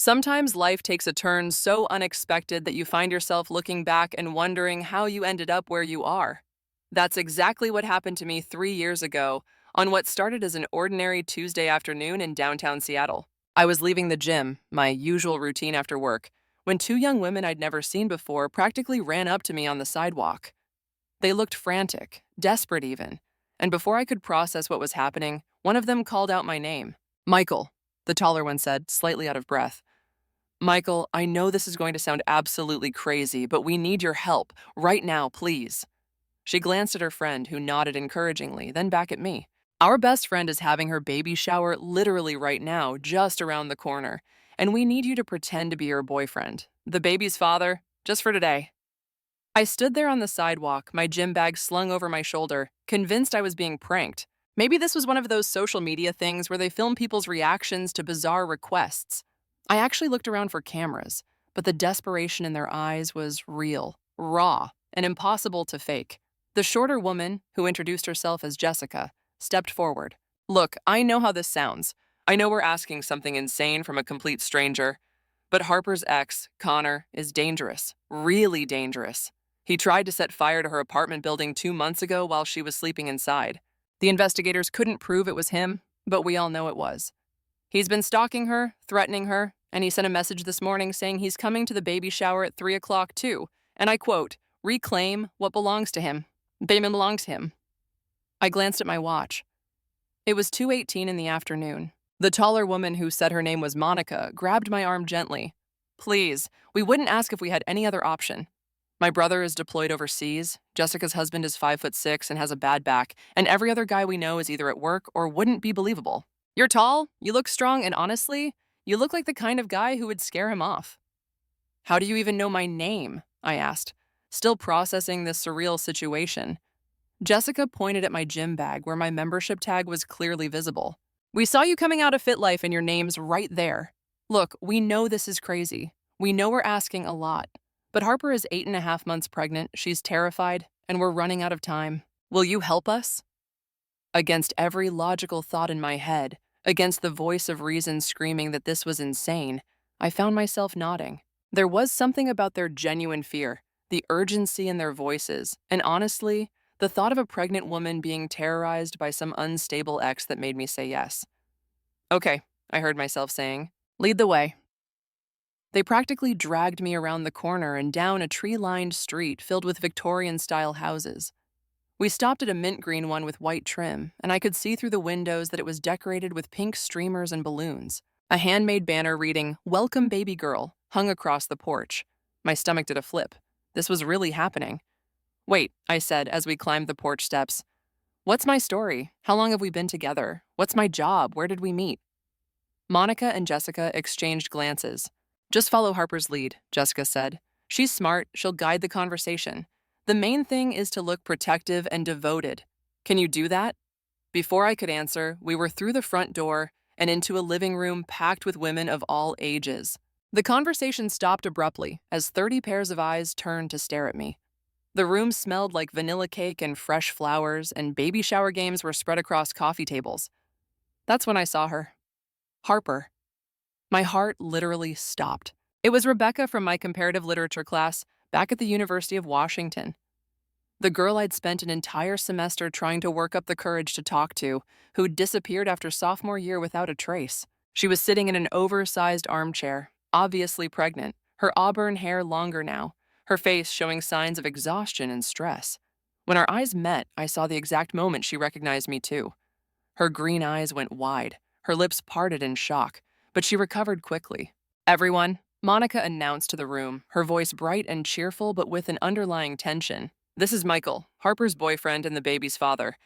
Sometimes life takes a turn so unexpected that you find yourself looking back and wondering how you ended up where you are. That's exactly what happened to me 3 years ago on what started as an ordinary Tuesday afternoon in downtown Seattle. I was leaving the gym, my usual routine after work, when two young women I'd never seen before practically ran up to me on the sidewalk. They looked frantic, desperate even, and before I could process what was happening, one of them called out my name. Michael, the taller one said, slightly out of breath. Michael, I know this is going to sound absolutely crazy, but we need your help, right now, please. She glanced at her friend, who nodded encouragingly, then back at me. Our best friend is having her baby shower literally right now, just around the corner, and we need you to pretend to be her boyfriend, the baby's father, just for today. I stood there on the sidewalk, my gym bag slung over my shoulder, convinced I was being pranked. Maybe this was one of those social media things where they film people's reactions to bizarre requests. I actually looked around for cameras, but the desperation in their eyes was real, raw, and impossible to fake. The shorter woman, who introduced herself as Jessica, stepped forward. Look, I know how this sounds. I know we're asking something insane from a complete stranger, but Harper's ex, Connor, is dangerous, really dangerous. He tried to set fire to her apartment building 2 months ago while she was sleeping inside. The investigators couldn't prove it was him, but we all know it was. He's been stalking her, threatening her, and he sent a message this morning saying he's coming to the baby shower at 3 o'clock too, and I quote, reclaim what belongs to him. Baby belongs to him. I glanced at my watch. It was 2:18 in the afternoon. The taller woman, who said her name was Monica, grabbed my arm gently. Please, we wouldn't ask if we had any other option. My brother is deployed overseas, Jessica's husband is 5'6" and has a bad back, and every other guy we know is either at work or wouldn't be believable. You're tall, you look strong, and honestly, you look like the kind of guy who would scare him off. How do you even know my name? I asked, still processing this surreal situation. Jessica pointed at my gym bag where my membership tag was clearly visible. We saw you coming out of FitLife and your name's right there. Look, we know this is crazy. We know we're asking a lot. But Harper is 8.5 months pregnant, she's terrified, and we're running out of time. Will you help us? Against every logical thought in my head, against the voice of reason screaming that this was insane, I found myself nodding. There was something about their genuine fear, the urgency in their voices, and honestly, the thought of a pregnant woman being terrorized by some unstable ex that made me say yes. Okay, I heard myself saying. Lead the way. They practically dragged me around the corner and down a tree-lined street filled with Victorian-style houses. We stopped at a mint green one with white trim, and I could see through the windows that it was decorated with pink streamers and balloons. A handmade banner reading, "Welcome Baby Girl," hung across the porch. My stomach did a flip. This was really happening. Wait, I said as we climbed the porch steps. What's my story? How long have we been together? What's my job? Where did we meet? Monica and Jessica exchanged glances. Just follow Harper's lead, Jessica said. She's smart, she'll guide the conversation. The main thing is to look protective and devoted. Can you do that? Before I could answer, we were through the front door and into a living room packed with women of all ages. The conversation stopped abruptly as 30 pairs of eyes turned to stare at me. The room smelled like vanilla cake and fresh flowers, and baby shower games were spread across coffee tables. That's when I saw her. Harper. My heart literally stopped. It was Rebecca from my comparative literature class back at the University of Washington. The girl I'd spent an entire semester trying to work up the courage to talk to, who'd disappeared after sophomore year without a trace. She was sitting in an oversized armchair, obviously pregnant, her auburn hair longer now, her face showing signs of exhaustion and stress. When our eyes met, I saw the exact moment she recognized me too. Her green eyes went wide, her lips parted in shock, but she recovered quickly. Everyone, Monica announced to the room, her voice bright and cheerful but with an underlying tension. This is Michael, Harper's boyfriend and the baby's father.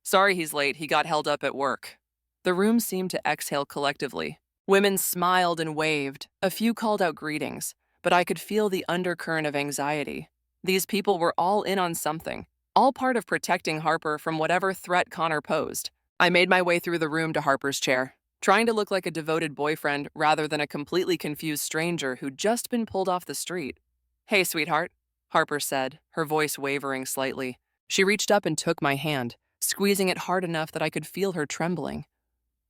Sorry he's late, he got held up at work. The room seemed to exhale collectively. Women smiled and waved, a few called out greetings, but I could feel the undercurrent of anxiety. These people were all in on something, all part of protecting Harper from whatever threat Connor posed. I made my way through the room to Harper's chair, trying to look like a devoted boyfriend rather than a completely confused stranger who'd just been pulled off the street. Hey, sweetheart, Harper said, her voice wavering slightly. She reached up and took my hand, squeezing it hard enough that I could feel her trembling.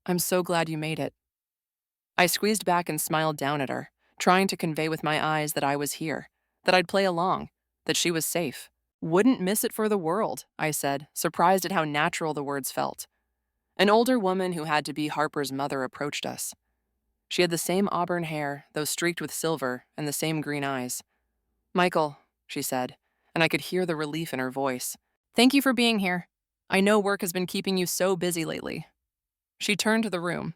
I'm so glad you made it. I squeezed back and smiled down at her, trying to convey with my eyes that I was here, that I'd play along, that she was safe. Wouldn't miss it for the world, I said, surprised at how natural the words felt. An older woman who had to be Harper's mother approached us. She had the same auburn hair, though streaked with silver, and the same green eyes. "Michael," she said, and I could hear the relief in her voice. "Thank you for being here. I know work has been keeping you so busy lately." She turned to the room.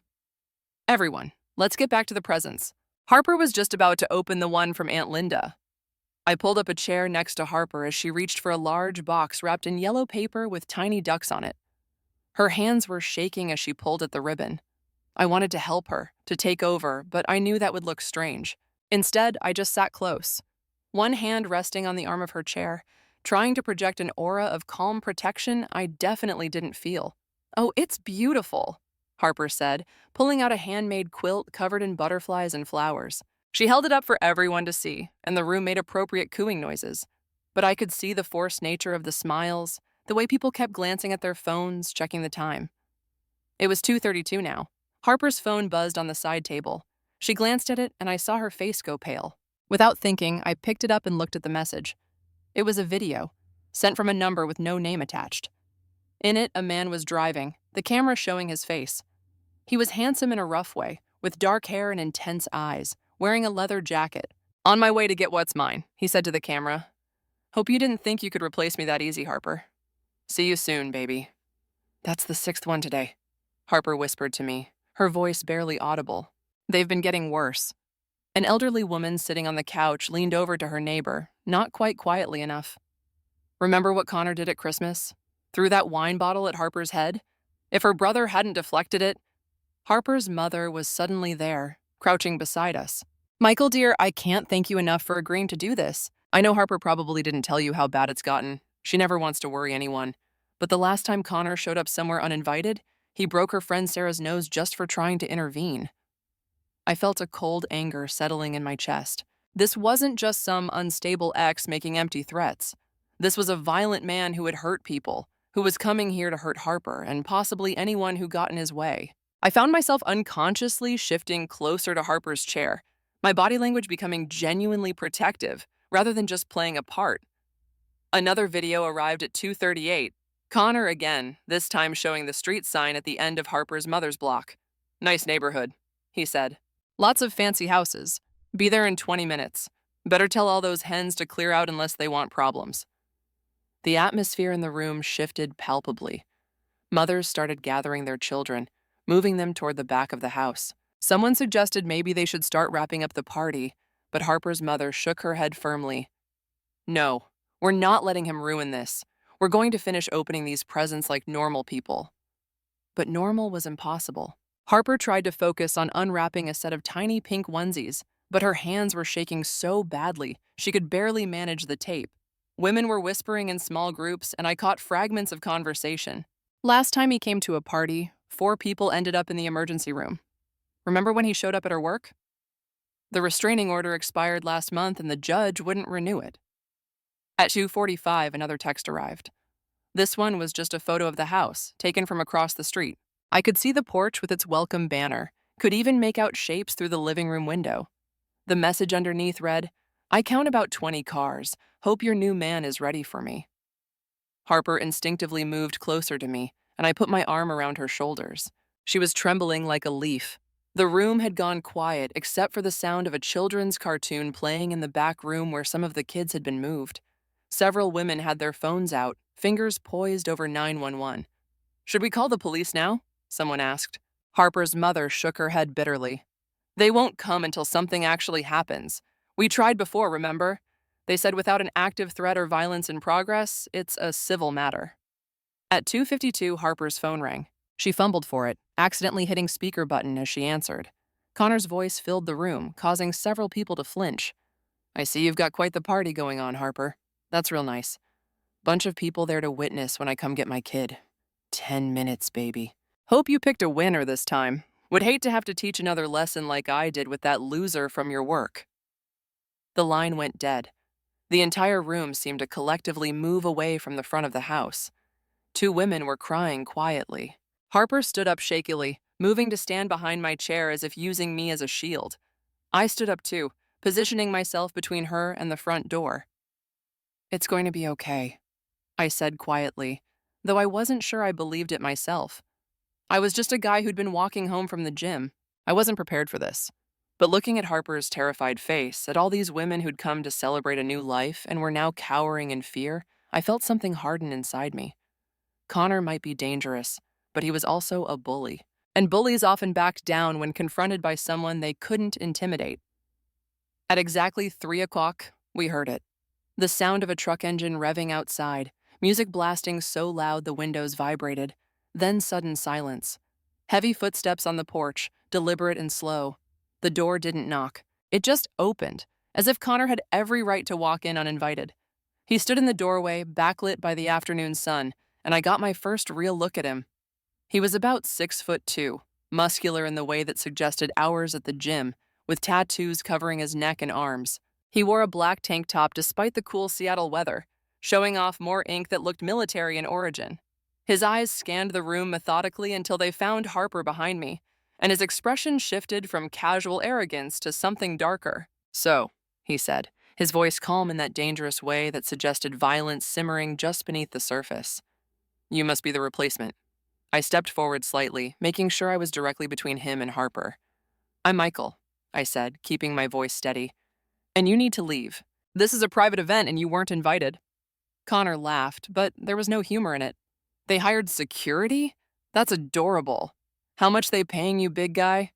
"Everyone, let's get back to the presents." Harper was just about to open the one from Aunt Linda. I pulled up a chair next to Harper as she reached for a large box wrapped in yellow paper with tiny ducks on it. Her hands were shaking as she pulled at the ribbon. I wanted to help her, to take over, but I knew that would look strange. Instead, I just sat close, one hand resting on the arm of her chair, trying to project an aura of calm protection I definitely didn't feel. "Oh, it's beautiful," Harper said, pulling out a handmade quilt covered in butterflies and flowers. She held it up for everyone to see, and the room made appropriate cooing noises. But I could see the forced nature of the smiles, the way people kept glancing at their phones, checking the time. It was 2:32 now. Harper's phone buzzed on the side table. She glanced at it, and I saw her face go pale. Without thinking, I picked it up and looked at the message. It was a video, sent from a number with no name attached. In it, a man was driving, the camera showing his face. He was handsome in a rough way, with dark hair and intense eyes, wearing a leather jacket. "On my way to get what's mine," he said to the camera. "Hope you didn't think you could replace me that easy, Harper. See you soon, baby." "That's the 6th one today," Harper whispered to me, her voice barely audible. "They've been getting worse." An elderly woman sitting on the couch leaned over to her neighbor, not quite quietly enough. "Remember what Connor did at Christmas? Threw that wine bottle at Harper's head? If her brother hadn't deflected it..." Harper's mother was suddenly there, crouching beside us. "Michael, dear, I can't thank you enough for agreeing to do this. I know Harper probably didn't tell you how bad it's gotten. She never wants to worry anyone. But the last time Connor showed up somewhere uninvited, he broke her friend Sarah's nose just for trying to intervene." I felt a cold anger settling in my chest. This wasn't just some unstable ex making empty threats. This was a violent man who had hurt people, who was coming here to hurt Harper and possibly anyone who got in his way. I found myself unconsciously shifting closer to Harper's chair, my body language becoming genuinely protective rather than just playing a part. Another video arrived at 2:38. Connor again, this time showing the street sign at the end of Harper's mother's block. "Nice neighborhood," he said. "Lots of fancy houses. Be there in 20 minutes. Better tell all those hens to clear out unless they want problems." The atmosphere in the room shifted palpably. Mothers started gathering their children, moving them toward the back of the house. Someone suggested maybe they should start wrapping up the party, but Harper's mother shook her head firmly. "No, we're not letting him ruin this. We're going to finish opening these presents like normal people." But normal was impossible. Harper tried to focus on unwrapping a set of tiny pink onesies, but her hands were shaking so badly she could barely manage the tape. Women were whispering in small groups, and I caught fragments of conversation. "Last time he came to a party, 4 people ended up in the emergency room. Remember when he showed up at her work? The restraining order expired last month and the judge wouldn't renew it." At 2:45, another text arrived. This one was just a photo of the house, taken from across the street. I could see the porch with its welcome banner, could even make out shapes through the living room window. The message underneath read, "I count about 20 cars. Hope your new man is ready for me." Harper instinctively moved closer to me, and I put my arm around her shoulders. She was trembling like a leaf. The room had gone quiet except for the sound of a children's cartoon playing in the back room where some of the kids had been moved. Several women had their phones out, fingers poised over 911. "Should we call the police now?" someone asked. Harper's mother shook her head bitterly. "They won't come until something actually happens. We tried before, remember? They said without an active threat or violence in progress, it's a civil matter." At 2:52, Harper's phone rang. She fumbled for it, accidentally hitting speaker button as she answered. Connor's voice filled the room, causing several people to flinch. "I see you've got quite the party going on, Harper. That's real nice. Bunch of people there to witness when I come get my kid. 10 minutes, baby. Hope you picked a winner this time. Would hate to have to teach another lesson like I did with that loser from your work." The line went dead. The entire room seemed to collectively move away from the front of the house. 2 women were crying quietly. Harper stood up shakily, moving to stand behind my chair as if using me as a shield. I stood up too, positioning myself between her and the front door. "It's going to be okay," I said quietly, though I wasn't sure I believed it myself. I was just a guy who'd been walking home from the gym. I wasn't prepared for this. But looking at Harper's terrified face, at all these women who'd come to celebrate a new life and were now cowering in fear, I felt something harden inside me. Connor might be dangerous, but he was also a bully. And bullies often backed down when confronted by someone they couldn't intimidate. At exactly 3 o'clock, we heard it. The sound of a truck engine revving outside, music blasting so loud the windows vibrated, then sudden silence. Heavy footsteps on the porch, deliberate and slow. The door didn't knock. It just opened, as if Connor had every right to walk in uninvited. He stood in the doorway, backlit by the afternoon sun, and I got my first real look at him. He was about 6'2", muscular in the way that suggested hours at the gym, with tattoos covering his neck and arms. He wore a black tank top despite the cool Seattle weather, showing off more ink that looked military in origin. His eyes scanned the room methodically until they found Harper behind me, and his expression shifted from casual arrogance to something darker. "So," he said, his voice calm in that dangerous way that suggested violence simmering just beneath the surface. "You must be the replacement." I stepped forward slightly, making sure I was directly between him and Harper. "I'm Michael," I said, keeping my voice steady. "And you need to leave. This is a private event and you weren't invited." Connor laughed, but there was no humor in it. "They hired security? That's adorable. How much they paying you, big guy?"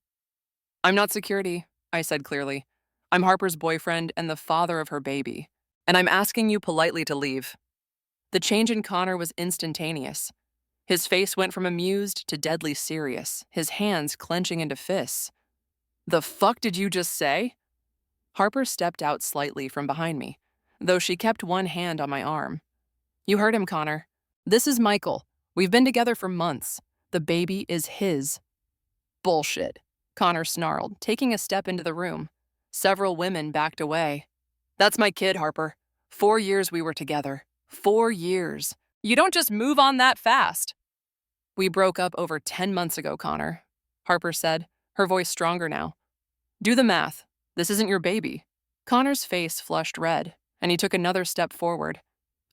"I'm not security," I said clearly. "I'm Harper's boyfriend and the father of her baby. And I'm asking you politely to leave." The change in Connor was instantaneous. His face went from amused to deadly serious, his hands clenching into fists. "The fuck did you just say?" Harper stepped out slightly from behind me, though she kept one hand on my arm. "You heard him, Connor. This is Michael. We've been together for months. The baby is his." "Bullshit," Connor snarled, taking a step into the room. Several women backed away. "That's my kid, Harper. 4 years we were together. 4 years. You don't just move on that fast." "We broke up over 10 months ago, Connor," Harper said, her voice stronger now. "Do the math. This isn't your baby." Connor's face flushed red, and he took another step forward.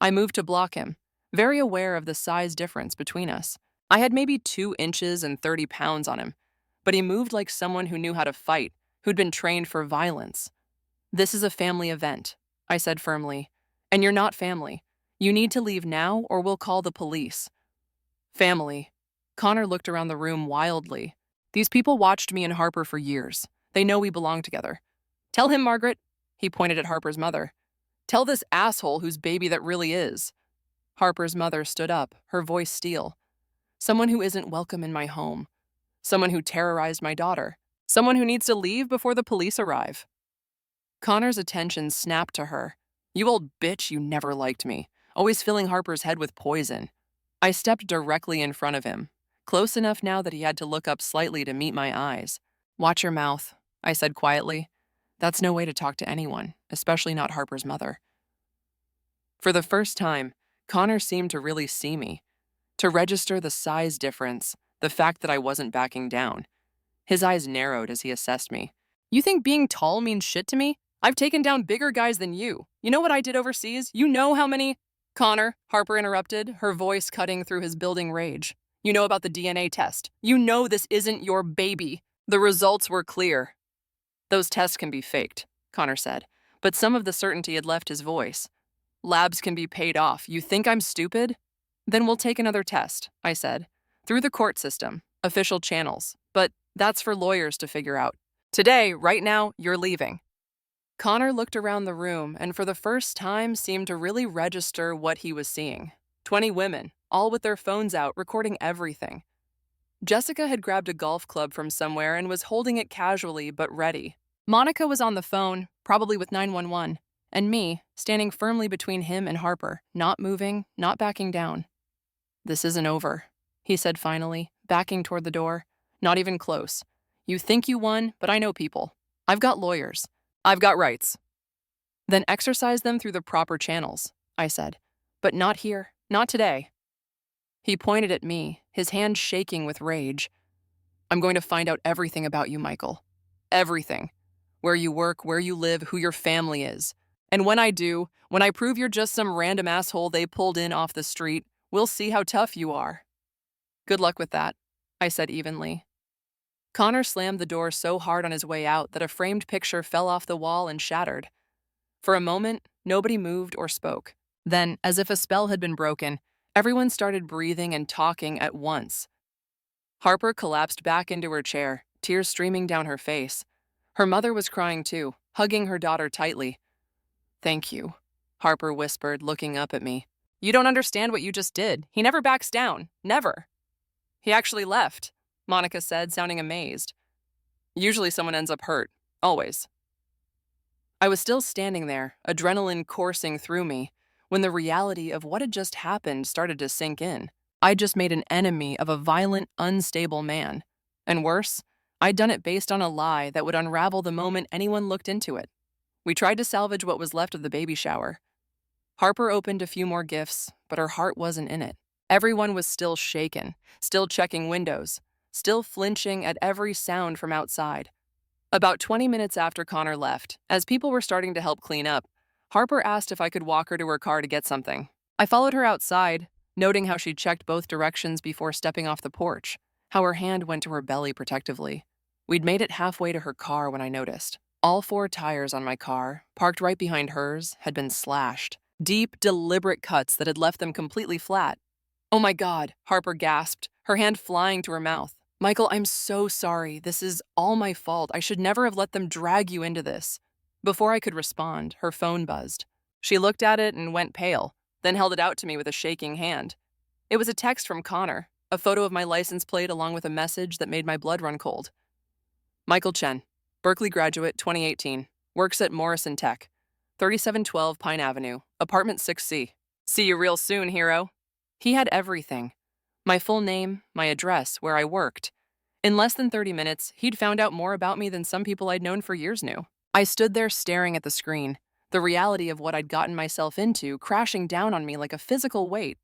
I moved to block him, very aware of the size difference between us. I had maybe 2 inches and 30 pounds on him, but he moved like someone who knew how to fight, who'd been trained for violence. "This is a family event," I said firmly, "and you're not family. You need to leave now or we'll call the police." "Family." Connor looked around the room wildly. "These people watched me and Harper for years. They know we belong together. Tell him, Margaret." He pointed at Harper's mother. "Tell this asshole whose baby that really is." Harper's mother stood up, her voice steel. "Someone who isn't welcome in my home. Someone who terrorized my daughter. Someone who needs to leave before the police arrive." Connor's attention snapped to her. "You old bitch, you never liked me. Always filling Harper's head with poison." I stepped directly in front of him, close enough now that he had to look up slightly to meet my eyes. "Watch your mouth," I said quietly. "That's no way to talk to anyone, especially not Harper's mother." For the first time, Connor seemed to really see me, to register the size difference, the fact that I wasn't backing down. His eyes narrowed as he assessed me. "You think being tall means shit to me? I've taken down bigger guys than you. You know what I did overseas? You know how many—" "Connor," Harper interrupted, her voice cutting through his building rage. "You know about the DNA test. You know this isn't your baby. The results were clear." "Those tests can be faked," Connor said, but some of the certainty had left his voice. "Labs can be paid off. You think I'm stupid?" "Then we'll take another test," I said. "Through the court system, official channels. But that's for lawyers to figure out. Today, right now, you're leaving." Connor looked around the room and for the first time seemed to really register what he was seeing. 20 women, all with their phones out, recording everything. Jessica had grabbed a golf club from somewhere and was holding it casually but ready. Monica was on the phone, probably with 911, and me, standing firmly between him and Harper, not moving, not backing down. "This isn't over," he said finally, backing toward the door. "Not even close. You think you won, but I know people. I've got lawyers. I've got rights." "Then exercise them through the proper channels," I said. "But not here, not today." He pointed at me, his hand shaking with rage. I'm going to find out everything about you, Michael. Everything. Where you work, where you live, who your family is. And when I do, when I prove you're just some random asshole they pulled in off the street, we'll see how tough you are. Good luck with that, I said evenly. Connor slammed the door so hard on his way out that a framed picture fell off the wall and shattered. For a moment, nobody moved or spoke. Then, as if a spell had been broken, everyone started breathing and talking at once. Harper collapsed back into her chair, tears streaming down her face. Her mother was crying too, hugging her daughter tightly. "Thank you," Harper whispered, looking up at me. "You don't understand what you just did. He never backs down. Never." "He actually left," Monica said, sounding amazed. "Usually someone ends up hurt. Always." I was still standing there, adrenaline coursing through me, when the reality of what had just happened started to sink in. I'd just made an enemy of a violent, unstable man. And worse, I'd done it based on a lie that would unravel the moment anyone looked into it. We tried to salvage what was left of the baby shower. Harper opened a few more gifts, but her heart wasn't in it. Everyone was still shaken, still checking windows, still flinching at every sound from outside. About 20 minutes after Connor left, as people were starting to help clean up, Harper asked if I could walk her to her car to get something. I followed her outside, noting how she checked both directions before stepping off the porch, how her hand went to her belly protectively. We'd made it halfway to her car when I noticed. All 4 tires on my car, parked right behind hers, had been slashed. Deep, deliberate cuts that had left them completely flat. "Oh my God," Harper gasped, her hand flying to her mouth. "Michael, I'm so sorry. This is all my fault. I should never have let them drag you into this." Before I could respond, her phone buzzed. She looked at it and went pale, then held it out to me with a shaking hand. It was a text from Connor, a photo of my license plate along with a message that made my blood run cold. "Michael Chen, Berkeley graduate, 2018, works at Morrison Tech, 3712 Pine Avenue, apartment 6C. See you real soon, hero." He had everything. My full name, my address, where I worked. In less than 30 minutes, he'd found out more about me than some people I'd known for years knew. I stood there staring at the screen, the reality of what I'd gotten myself into crashing down on me like a physical weight.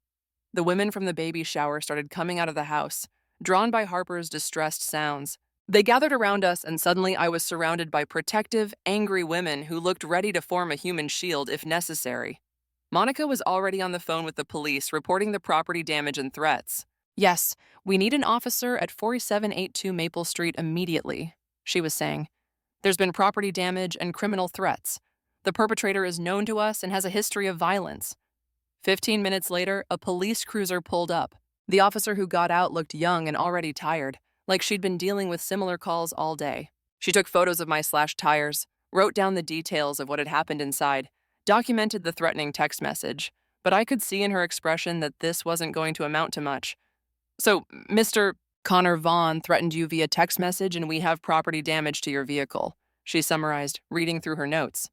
The women from the baby shower started coming out of the house, drawn by Harper's distressed sounds. They gathered around us, and suddenly I was surrounded by protective, angry women who looked ready to form a human shield if necessary. Monica was already on the phone with the police, reporting the property damage and threats. "Yes, we need an officer at 4782 Maple Street immediately," she was saying. "There's been property damage and criminal threats. The perpetrator is known to us and has a history of violence." 15 minutes later, a police cruiser pulled up. The officer who got out looked young and already tired, like she'd been dealing with similar calls all day. She took photos of my slashed tires, wrote down the details of what had happened inside, documented the threatening text message, but I could see in her expression that this wasn't going to amount to much. "So, Mr. Connor Vaughn threatened you via text message and we have property damage to your vehicle," she summarized, reading through her notes.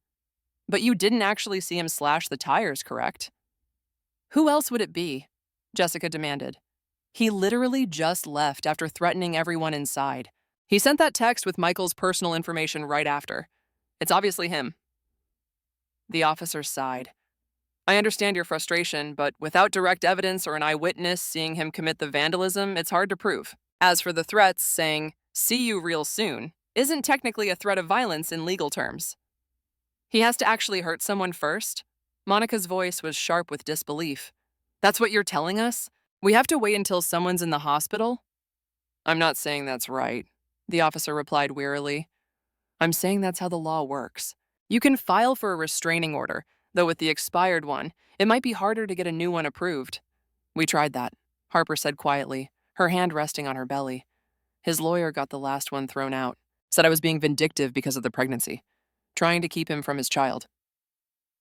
"But you didn't actually see him slash the tires, correct?" "Who else would it be?" Jessica demanded. "He literally just left after threatening everyone inside. He sent that text with Michael's personal information right after. It's obviously him." The officer sighed. "I understand your frustration, but without direct evidence or an eyewitness seeing him commit the vandalism, it's hard to prove. As for the threats, saying, 'see you real soon,' isn't technically a threat of violence in legal terms." "He has to actually hurt someone first?" Monica's voice was sharp with disbelief. "That's what you're telling us? We have to wait until someone's in the hospital?" "I'm not saying that's right," the officer replied wearily. "I'm saying that's how the law works. You can file for a restraining order, though with the expired one, it might be harder to get a new one approved." "We tried that," Harper said quietly, her hand resting on her belly. "His lawyer got the last one thrown out, said I was being vindictive because of the pregnancy, trying to keep him from his child."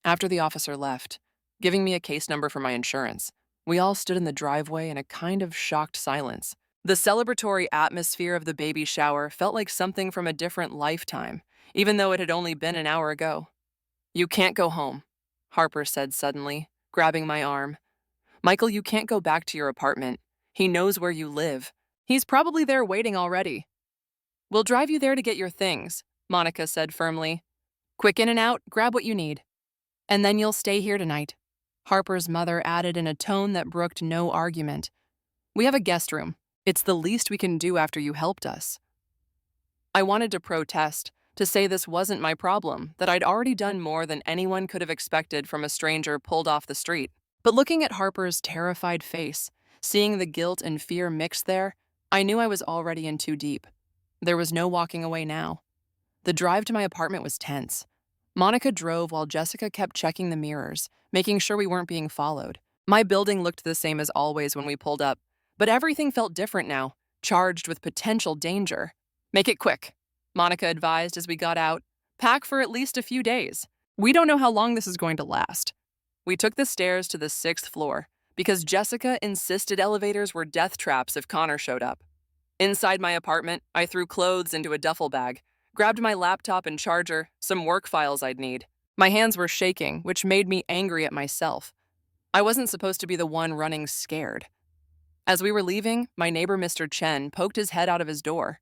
After the officer left, giving me a case number for my insurance, we all stood in the driveway in a kind of shocked silence. The celebratory atmosphere of the baby shower felt like something from a different lifetime, even though it had only been an hour ago. "You can't go home," Harper said suddenly, grabbing my arm. "Michael, you can't go back to your apartment. He knows where you live. He's probably there waiting already." "We'll drive you there to get your things," Monica said firmly. "Quick in and out, grab what you need. And then you'll stay here tonight," Harper's mother added in a tone that brooked no argument. "We have a guest room. It's the least we can do after you helped us. I wanted to protest, to say this wasn't my problem, that I'd already done more than anyone could have expected from a stranger pulled off the street. But looking at Harper's terrified face, seeing the guilt and fear mixed there, I knew I was already in too deep. There was no walking away now. The drive to my apartment was tense. Monica drove while Jessica kept checking the mirrors, making sure we weren't being followed. My building looked the same as always when we pulled up, but everything felt different now, charged with potential danger. Make it quick, Monica advised as we got out. Pack for at least a few days. We don't know how long this is going to last. We took the stairs to the 6th floor because Jessica insisted elevators were death traps if Connor showed up. Inside my apartment, I threw clothes into a duffel bag, grabbed my laptop and charger, some work files I'd need. My hands were shaking, which made me angry at myself. I wasn't supposed to be the one running scared. As we were leaving, my neighbor Mr. Chen poked his head out of his door.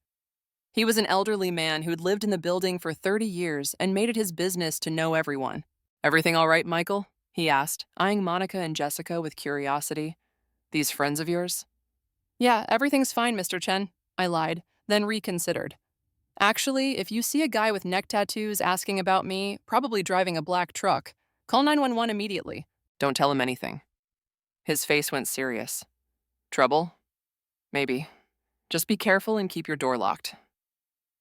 He was an elderly man who'd lived in the building for 30 years and made it his business to know everyone. "Everything all right, Michael?" he asked, eyeing Monica and Jessica with curiosity. "These friends of yours?" "Yeah, everything's fine, Mr. Chen," I lied, then reconsidered. "Actually, if you see a guy with neck tattoos asking about me, probably driving a black truck, call 911 immediately. Don't tell him anything." His face went serious. "Trouble? Maybe. Just be careful and keep your door locked."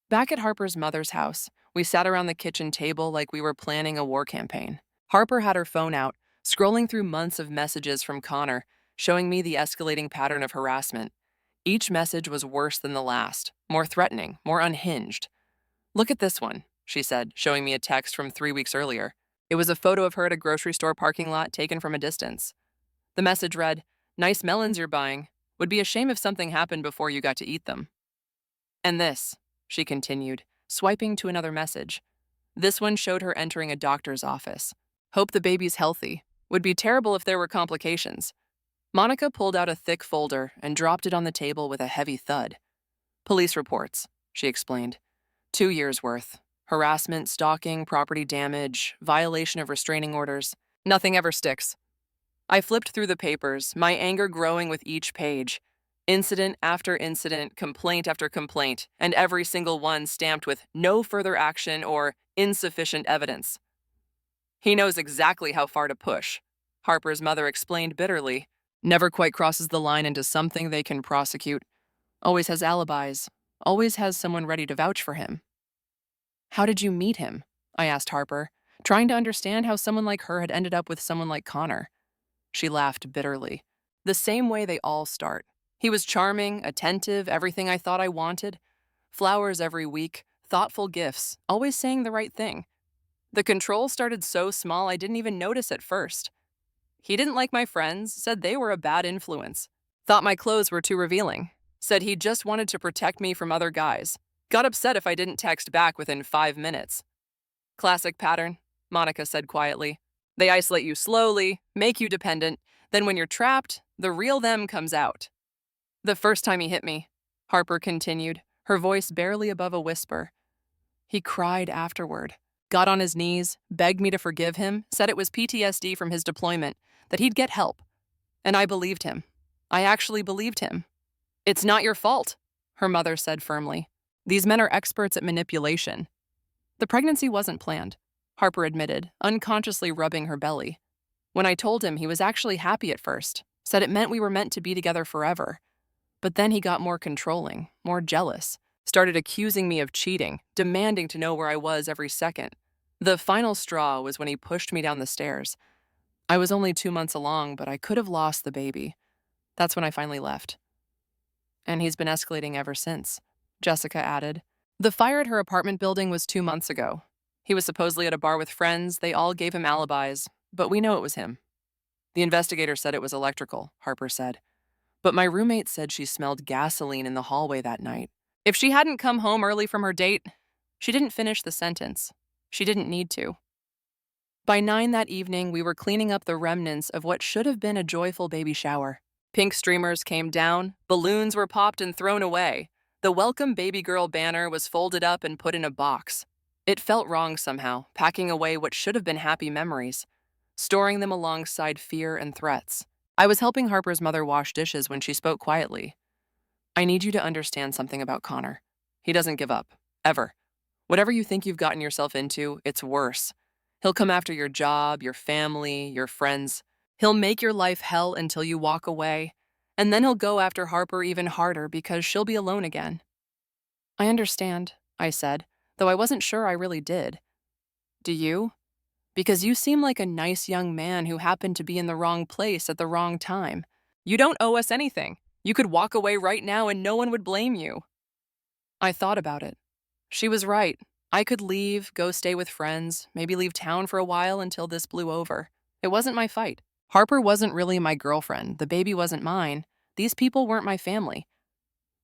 Back at Harper's mother's house, we sat around the kitchen table like we were planning a war campaign. Harper had her phone out, scrolling through months of messages from Connor, showing me the escalating pattern of harassment. Each message was worse than the last, more threatening, more unhinged. "Look at this one," she said, showing me a text from 3 weeks earlier. It was a photo of her at a grocery store parking lot taken from a distance. The message read, "Nice melons you're buying. Would be a shame if something happened before you got to eat them." "And this," she continued, swiping to another message. This one showed her entering a doctor's office. "Hope the baby's healthy. Would be terrible if there were complications." Monica pulled out a thick folder and dropped it on the table with a heavy thud. "Police reports," she explained. 2 years' worth. Harassment, stalking, property damage, violation of restraining orders. Nothing ever sticks. I flipped through the papers, my anger growing with each page. Incident after incident, complaint after complaint, and every single one stamped with "no further action" or "insufficient evidence." "He knows exactly how far to push," Harper's mother explained bitterly. "Never quite crosses the line into something they can prosecute. Always has alibis. Always has someone ready to vouch for him." "How did you meet him?" I asked Harper, trying to understand how someone like her had ended up with someone like Connor. She laughed bitterly. "The same way they all start. He was charming, attentive, everything I thought I wanted. Flowers every week, thoughtful gifts, always saying the right thing. The control started so small I didn't even notice at first. He didn't like my friends, said they were a bad influence. Thought my clothes were too revealing. Said he just wanted to protect me from other guys. Got upset if I didn't text back within 5 minutes." "Classic pattern," Monica said quietly. "They isolate you slowly, make you dependent, then when you're trapped, the real them comes out." "The first time he hit me," Harper continued, her voice barely above a whisper. "He cried afterward. Got on his knees, begged me to forgive him, said it was PTSD from his deployment, that he'd get help. And I believed him. I actually believed him." "It's not your fault," her mother said firmly. "These men are experts at manipulation." "The pregnancy wasn't planned," Harper admitted, unconsciously rubbing her belly. "When I told him, he was actually happy at first, said it meant we were meant to be together forever. But then he got more controlling, more jealous, started accusing me of cheating, demanding to know where I was every second. The final straw was when he pushed me down the stairs. I was only 2 months along, but I could have lost the baby. That's when I finally left. And he's been escalating ever since," Jessica added. "The fire at her apartment building was 2 months ago. He was supposedly at a bar with friends. They all gave him alibis, but we know it was him. The investigator said it was electrical," Harper said. "But my roommate said she smelled gasoline in the hallway that night. If she hadn't come home early from her date," she didn't finish the sentence. She didn't need to. By 9 that evening, we were cleaning up the remnants of what should have been a joyful baby shower. Pink streamers came down, balloons were popped and thrown away. The welcome baby girl banner was folded up and put in a box. It felt wrong somehow, packing away what should have been happy memories, storing them alongside fear and threats. I was helping Harper's mother wash dishes when she spoke quietly. I need you to understand something about Connor. He doesn't give up, ever. Whatever you think you've gotten yourself into, it's worse. He'll come after your job, your family, your friends. He'll make your life hell until you walk away, and then he'll go after Harper even harder because she'll be alone again. I understand, I said, though I wasn't sure I really did. Do you? Because you seem like a nice young man who happened to be in the wrong place at the wrong time. You don't owe us anything. You could walk away right now and no one would blame you. I thought about it. She was right. I could leave, go stay with friends, maybe leave town for a while until this blew over. It wasn't my fight. Harper wasn't really my girlfriend. The baby wasn't mine. These people weren't my family.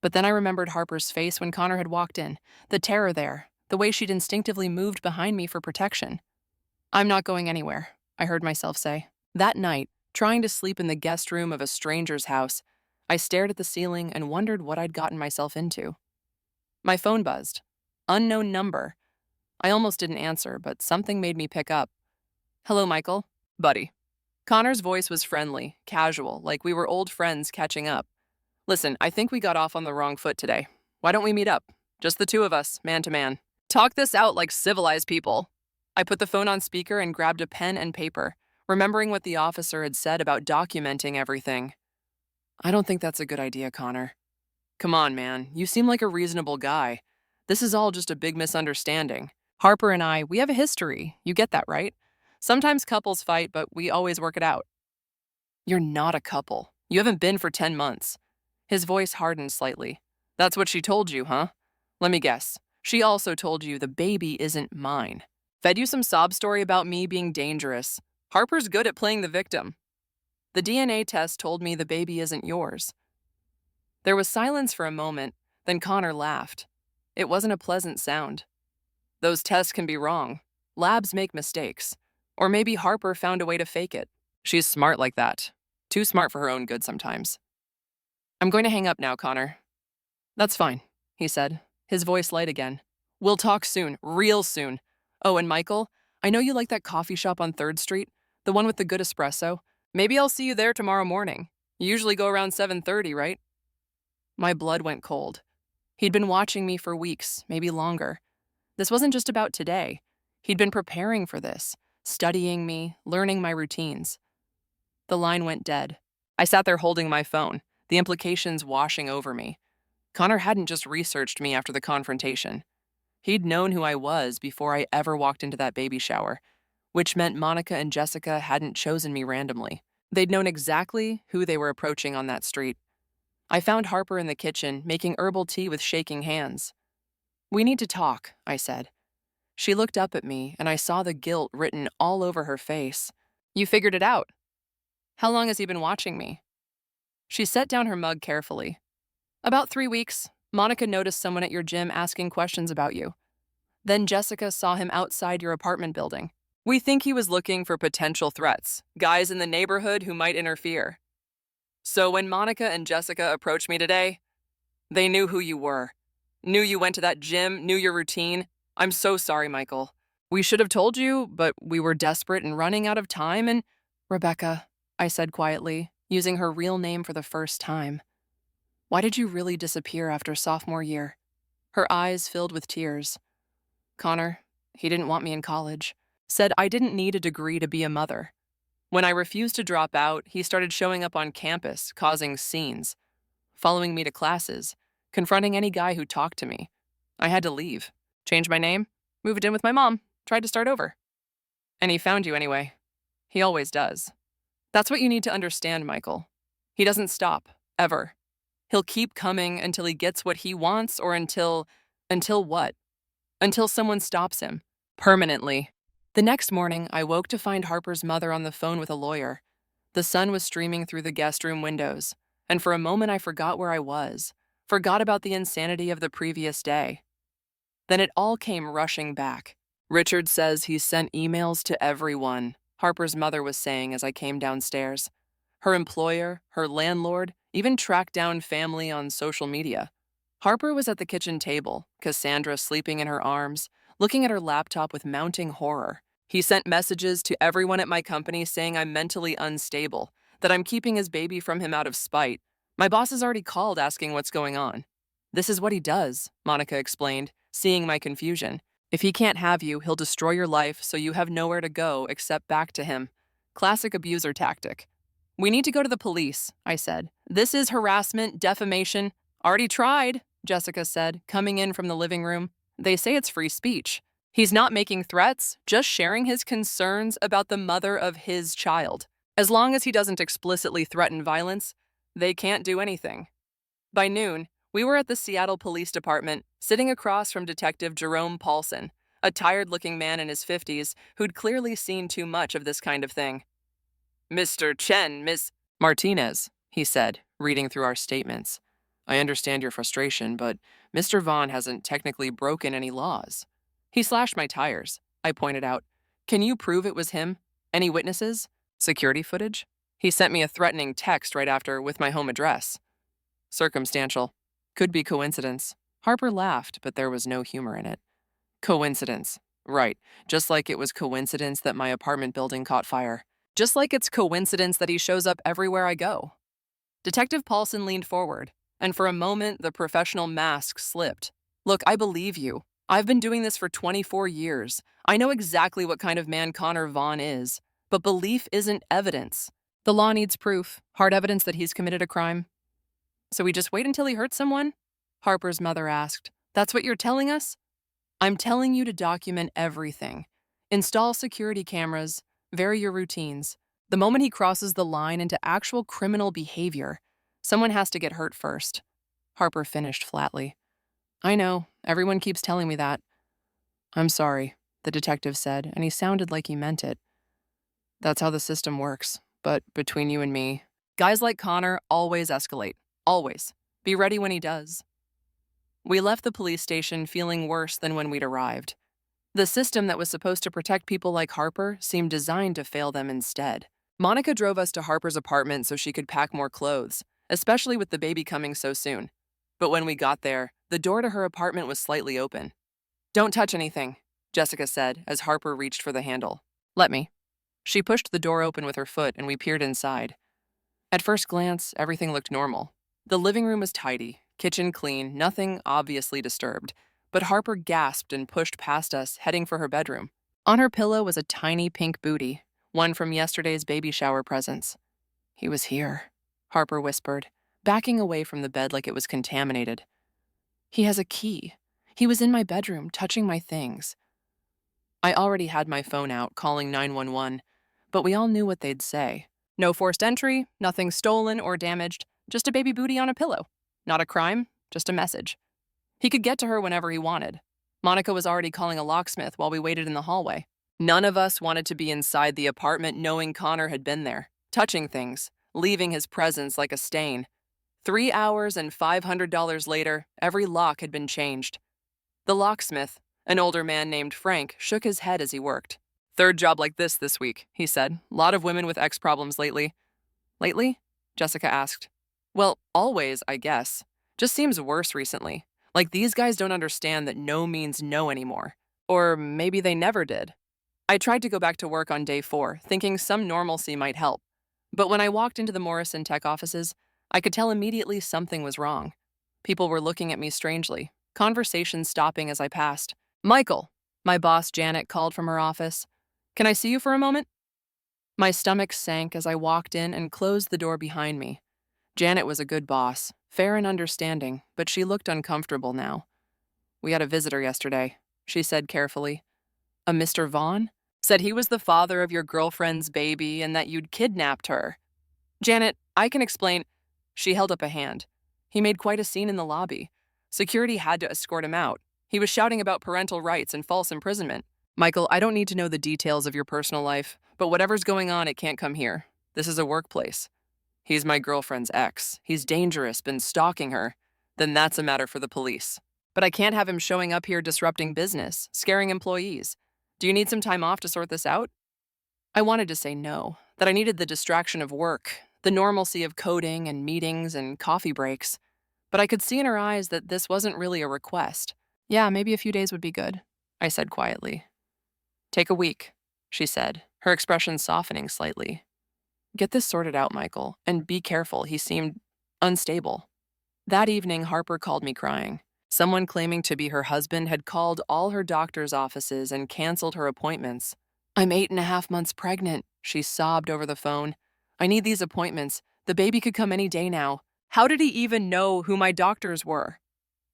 But then I remembered Harper's face when Connor had walked in, the terror there, the way she'd instinctively moved behind me for protection. I'm not going anywhere, I heard myself say. That night, trying to sleep in the guest room of a stranger's house, I stared at the ceiling and wondered what I'd gotten myself into. My phone buzzed. Unknown number. I almost didn't answer, but something made me pick up. Hello, Michael. Buddy. Connor's voice was friendly, casual, like we were old friends catching up. Listen, I think we got off on the wrong foot today. Why don't we meet up? Just the two of us, man to man. Talk this out like civilized people. I put the phone on speaker and grabbed a pen and paper, remembering what the officer had said about documenting everything. I don't think that's a good idea, Connor. Come on, man. You seem like a reasonable guy. This is all just a big misunderstanding. Harper and I, we have a history. You get that, right? Sometimes couples fight, but we always work it out. You're not a couple. You haven't been for 10 months. His voice hardened slightly. That's what she told you, huh? Let me guess. She also told you the baby isn't mine. Fed you some sob story about me being dangerous. Harper's good at playing the victim. The DNA test told me the baby isn't yours. There was silence for a moment, then Connor laughed. It wasn't a pleasant sound. Those tests can be wrong. Labs make mistakes. Or maybe Harper found a way to fake it. She's smart like that. Too smart for her own good sometimes. I'm going to hang up now, Connor. That's fine, he said, his voice light again. We'll talk soon, real soon. Oh, and Michael, I know you like that coffee shop on 3rd Street, the one with the good espresso. Maybe I'll see you there tomorrow morning. You usually go around 7:30, right? My blood went cold. He'd been watching me for weeks, maybe longer. This wasn't just about today. He'd been preparing for this, studying me, learning my routines. The line went dead. I sat there holding my phone, the implications washing over me. Connor hadn't just researched me after the confrontation. He'd known who I was before I ever walked into that baby shower, which meant Monica and Jessica hadn't chosen me randomly. They'd known exactly who they were approaching on that street. I found Harper in the kitchen, making herbal tea with shaking hands. We need to talk, I said. She looked up at me, and I saw the guilt written all over her face. You figured it out. How long has he been watching me? She set down her mug carefully. About 3 weeks. Monica noticed someone at your gym asking questions about you. Then Jessica saw him outside your apartment building. We think he was looking for potential threats, guys in the neighborhood who might interfere. So when Monica and Jessica approached me today, they knew who you were. Knew you went to that gym, knew your routine. I'm so sorry, Michael. We should have told you, but we were desperate and running out of time and… Rebecca, I said quietly, using her real name for the first time. Why did you really disappear after sophomore year? Her eyes filled with tears. Connor, he didn't want me in college. Said I didn't need a degree to be a mother. When I refused to drop out, he started showing up on campus, causing scenes, following me to classes, confronting any guy who talked to me. I had to leave, change my name, moved in with my mom, tried to start over. And he found you anyway. He always does. That's what you need to understand, Michael. He doesn't stop, ever. He'll keep coming until he gets what he wants or until what? Until someone stops him. Permanently. The next morning, I woke to find Harper's mother on the phone with a lawyer. The sun was streaming through the guest room windows, and for a moment I forgot where I was, forgot about the insanity of the previous day. Then it all came rushing back. Richard says he's sent emails to everyone, Harper's mother was saying as I came downstairs. Her employer, her landlord, even tracked down family on social media. Harper was at the kitchen table, Cassandra sleeping in her arms, looking at her laptop with mounting horror. He sent messages to everyone at my company saying I'm mentally unstable, that I'm keeping his baby from him out of spite, My boss has already called asking what's going on. This is what he does, Monica explained, seeing my confusion. If he can't have you, he'll destroy your life so you have nowhere to go except back to him. Classic abuser tactic. We need to go to the police, I said. This is harassment, defamation. Already tried, Jessica said, coming in from the living room. They say it's free speech. He's not making threats, just sharing his concerns about the mother of his child. As long as he doesn't explicitly threaten violence, they can't do anything. By noon, we were at the Seattle Police Department, sitting across from Detective Jerome Paulson, a tired-looking man in his 50s who'd clearly seen too much of this kind of thing. Mr. Chen, Miss Martinez, he said, reading through our statements. I understand your frustration, but Mr. Vaughn hasn't technically broken any laws. He slashed my tires, I pointed out. Can you prove it was him? Any witnesses? Security footage? He sent me a threatening text right after with my home address. Circumstantial. Could be coincidence. Harper laughed, but there was no humor in it. Coincidence. Right. Just like it was coincidence that my apartment building caught fire. Just like it's coincidence that he shows up everywhere I go. Detective Paulson leaned forward, and for a moment the professional mask slipped. Look, I believe you. I've been doing this for 24 years. I know exactly what kind of man Connor Vaughn is. But belief isn't evidence. The law needs proof, hard evidence that he's committed a crime. So we just wait until he hurts someone? Harper's mother asked. That's what you're telling us? I'm telling you to document everything. Install security cameras, vary your routines. The moment he crosses the line into actual criminal behavior, someone has to get hurt first. Harper finished flatly. I know, everyone keeps telling me that. I'm sorry, the detective said, and he sounded like he meant it. That's how the system works, but between you and me, guys like Connor always escalate. Always. Be ready when he does. We left the police station feeling worse than when we'd arrived. The system that was supposed to protect people like Harper seemed designed to fail them instead. Monica drove us to Harper's apartment so she could pack more clothes, especially with the baby coming so soon. But when we got there, the door to her apartment was slightly open. Don't touch anything, Jessica said as Harper reached for the handle. Let me. She pushed the door open with her foot and we peered inside. At first glance, everything looked normal. The living room was tidy, kitchen clean, nothing obviously disturbed. But Harper gasped and pushed past us, heading for her bedroom. On her pillow was a tiny pink booty, one from yesterday's baby shower presents. He was here, Harper whispered, backing away from the bed like it was contaminated. He has a key. He was in my bedroom, touching my things. I already had my phone out, calling 911, but we all knew what they'd say. No forced entry, nothing stolen or damaged, just a baby booty on a pillow. Not a crime, just a message. He could get to her whenever he wanted. Monica was already calling a locksmith while we waited in the hallway. None of us wanted to be inside the apartment knowing Connor had been there, touching things, leaving his presence like a stain. 3 hours and $500 later, every lock had been changed. The locksmith, an older man named Frank, shook his head as he worked. Third job like this week, he said. Lot of women with ex problems lately. Lately? Jessica asked. Well, always, I guess. Just seems worse recently. Like these guys don't understand that no means no anymore. Or maybe they never did. I tried to go back to work on day 4, thinking some normalcy might help. But when I walked into the Morrison tech offices, I could tell immediately something was wrong. People were looking at me strangely, conversations stopping as I passed. Michael, my boss Janet called from her office. Can I see you for a moment? My stomach sank as I walked in and closed the door behind me. Janet was a good boss, fair and understanding, but she looked uncomfortable now. We had a visitor yesterday, she said carefully. A Mr. Vaughn? Said he was the father of your girlfriend's baby and that you'd kidnapped her. Janet, I can explain. She held up a hand. He made quite a scene in the lobby. Security had to escort him out. He was shouting about parental rights and false imprisonment. Michael, I don't need to know the details of your personal life, but whatever's going on, it can't come here. This is a workplace. He's my girlfriend's ex. He's dangerous, been stalking her. Then that's a matter for the police. But I can't have him showing up here disrupting business, scaring employees. Do you need some time off to sort this out? I wanted to say no, that I needed the distraction of work, the normalcy of coding and meetings and coffee breaks. But I could see in her eyes that this wasn't really a request. Yeah, maybe a few days would be good, I said quietly. Take a week, she said, her expression softening slightly. Get this sorted out, Michael, and be careful. He seemed unstable. That evening, Harper called me crying. Someone claiming to be her husband had called all her doctor's offices and canceled her appointments. "I'm 8.5 months pregnant," she sobbed over the phone. "I need these appointments. The baby could come any day now." How did he even know who my doctors were?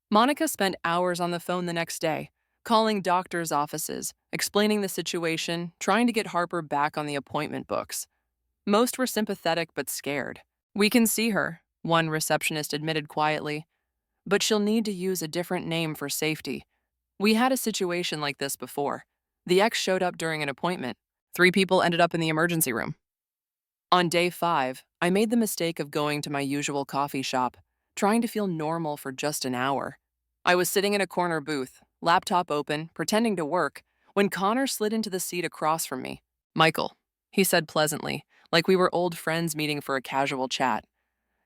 Monica spent hours on the phone the next day, calling doctors' offices, explaining the situation, trying to get Harper back on the appointment books. Most were sympathetic but scared. "We can see her," one receptionist admitted quietly, "but she'll need to use a different name for safety. We had a situation like this before. The ex showed up during an appointment. 3 people ended up in the emergency room." On day 5, I made the mistake of going to my usual coffee shop, trying to feel normal for just an hour. I was sitting in a corner booth, laptop open, pretending to work, when Connor slid into the seat across from me. "Michael," he said pleasantly, like we were old friends meeting for a casual chat.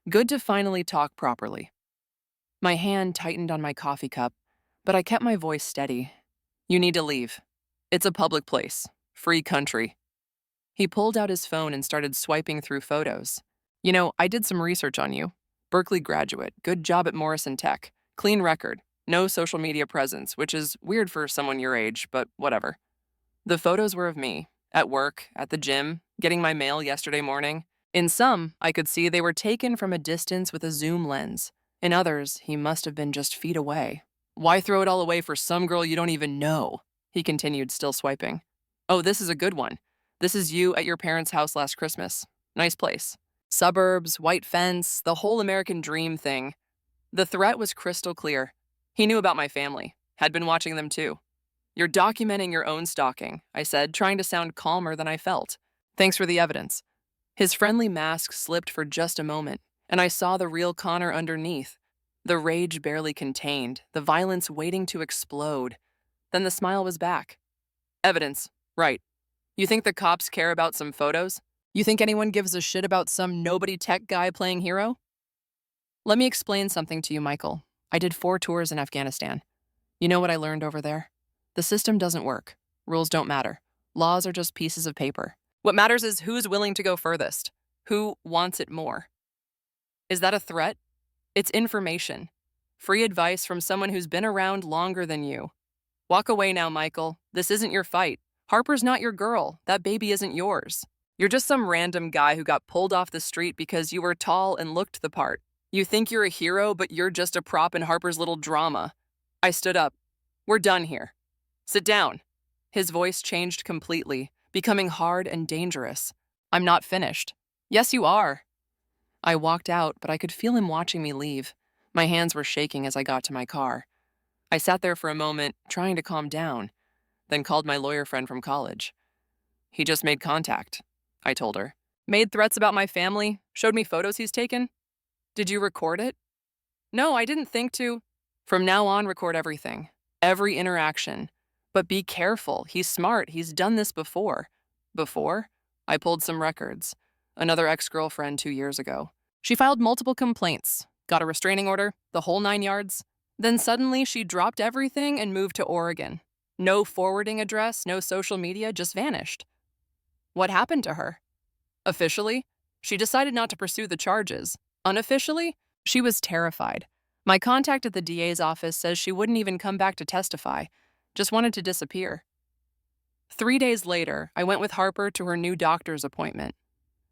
"Good to finally talk properly." My hand tightened on my coffee cup, but I kept my voice steady. "You need to leave. It's a public place. Free country." He pulled out his phone and started swiping through photos. "You know, I did some research on you. Berkeley graduate, good job at Morrison Tech, clean record, no social media presence, which is weird for someone your age, but whatever." The photos were of me, at work, at the gym, getting my mail yesterday morning. In some, I could see they were taken from a distance with a zoom lens. In others, he must have been just feet away. "Why throw it all away for some girl you don't even know?" He continued, still swiping. "Oh, this is a good one. This is you at your parents' house last Christmas. Nice place. Suburbs, white fence, the whole American dream thing." The threat was crystal clear. He knew about my family, had been watching them too. "You're documenting your own stalking," I said, trying to sound calmer than I felt. "Thanks for the evidence." His friendly mask slipped for just a moment, and I saw the real Connor underneath. The rage barely contained, the violence waiting to explode. Then the smile was back. "Evidence, right. You think the cops care about some photos? You think anyone gives a shit about some nobody tech guy playing hero?" "Let me explain something to you, Michael. I did 4 tours in Afghanistan. You know what I learned over there? The system doesn't work. Rules don't matter. Laws are just pieces of paper. What matters is who's willing to go furthest, who wants it more." Is that a threat? It's information. Free advice from someone who's been around longer than you. "Walk away now, Michael. This isn't your fight. Harper's not your girl. That baby isn't yours. You're just some random guy who got pulled off the street because you were tall and looked the part. You think you're a hero, but you're just a prop in Harper's little drama." I stood up. "We're done here. Sit down." His voice changed completely, becoming hard and dangerous. "I'm not finished." "Yes, you are." I walked out, but I could feel him watching me leave. My hands were shaking as I got to my car. I sat there for a moment, trying to calm down, then called my lawyer friend from college. "He just made contact," I told her. "Made threats about my family, showed me photos he's taken." "Did you record it?" "No, I didn't think to." "From now on, record everything. Every interaction. But be careful. He's smart. He's done this before." "Before?" I pulled some records. Another ex-girlfriend 2 years ago. She filed multiple complaints, got a restraining order, the whole 9 yards. Then suddenly she dropped everything and moved to Oregon. No forwarding address, no social media, just vanished. What happened to her? Officially, she decided not to pursue the charges. Unofficially, she was terrified. My contact at the DA's office says she wouldn't even come back to testify, just wanted to disappear. 3 days later, I went with Harper to her new doctor's appointment.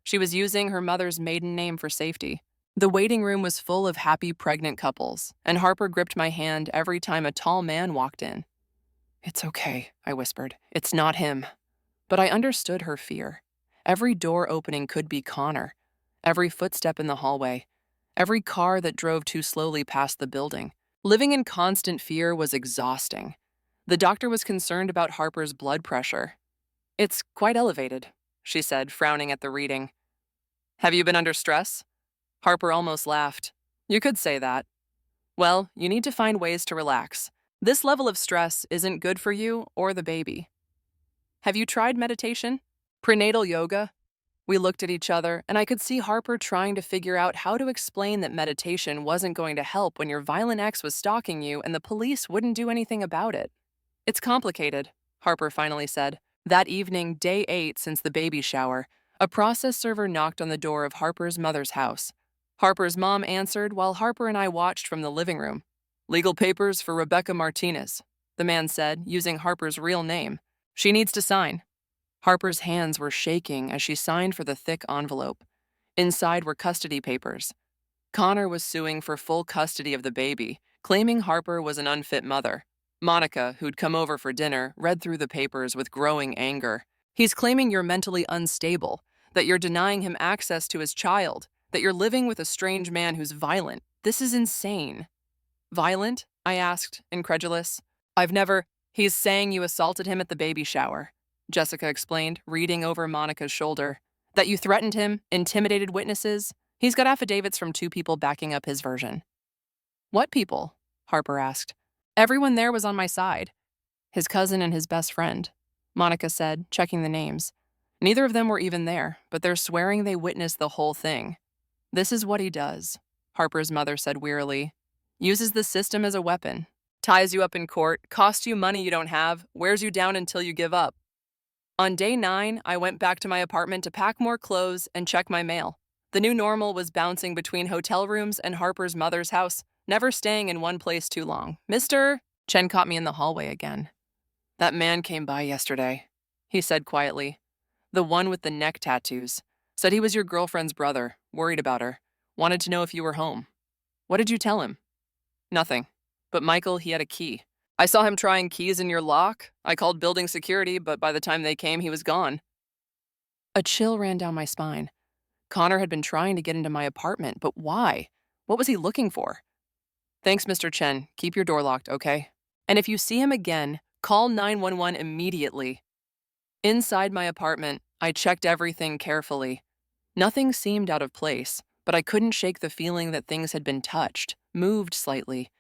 She was using her mother's maiden name for safety. The waiting room was full of happy pregnant couples, and Harper gripped my hand every time a tall man walked in. "It's okay," I whispered. "It's not him." But I understood her fear. Every door opening could be Connor. Every footstep in the hallway. Every car that drove too slowly past the building. Living in constant fear was exhausting. The doctor was concerned about Harper's blood pressure. "It's quite elevated," she said, frowning at the reading. "Have you been under stress?" Harper almost laughed. "You could say that." "Well, you need to find ways to relax. This level of stress isn't good for you or the baby." "Have you tried meditation? Prenatal yoga?" We looked at each other, and I could see Harper trying to figure out how to explain that meditation wasn't going to help when your violent ex was stalking you and the police wouldn't do anything about it. "It's complicated," Harper finally said. That evening, day 8 since the baby shower, a process server knocked on the door of Harper's mother's house. Harper's mom answered while Harper and I watched from the living room. Legal papers for Rebecca Martinez, the man said, using Harper's real name. She needs to sign. Harper's hands were shaking as she signed for the thick envelope. Inside were custody papers. Connor was suing for full custody of the baby, claiming Harper was an unfit mother. Monica, who'd come over for dinner, read through the papers with growing anger. He's claiming you're mentally unstable, that you're denying him access to his child, that you're living with a strange man who's violent. This is insane. Violent? I asked, incredulous. I've never. He's saying you assaulted him at the baby shower, Jessica explained, reading over Monica's shoulder. That you threatened him, intimidated witnesses. He's got affidavits from 2 people backing up his version. What people? Harper asked. Everyone there was on my side. His cousin and his best friend, Monica said, checking the names. Neither of them were even there, but they're swearing they witnessed the whole thing. This is what he does, Harper's mother said wearily. Uses the system as a weapon. Ties you up in court, costs you money you don't have, wears you down until you give up. On day 9, I went back to my apartment to pack more clothes and check my mail. The new normal was bouncing between hotel rooms and Harper's mother's house, never staying in one place too long. Mr. Chen caught me in the hallway again. That man came by yesterday, he said quietly. The one with the neck tattoos. Said he was your girlfriend's brother, worried about her. Wanted to know if you were home. What did you tell him? Nothing. But Michael, he had a key. I saw him trying keys in your lock. I called building security, but by the time they came, he was gone. A chill ran down my spine. Connor had been trying to get into my apartment, but why? What was he looking for? Thanks, Mr. Chen. Keep your door locked, okay? And if you see him again, call 911 immediately. Inside my apartment, I checked everything carefully. Nothing seemed out of place, but I couldn't shake the feeling that things had been touched, moved slightly.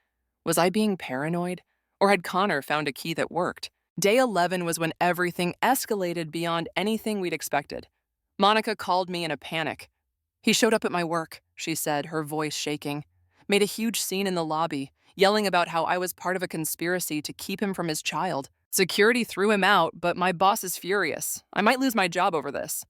Was I being paranoid? Or had Connor found a key that worked? Day 11 was when everything escalated beyond anything we'd expected. Monica called me in a panic. He showed up at my work, she said, her voice shaking. Made a huge scene in the lobby, yelling about how I was part of a conspiracy to keep him from his child. Security threw him out, but my boss is furious. I might lose my job over this.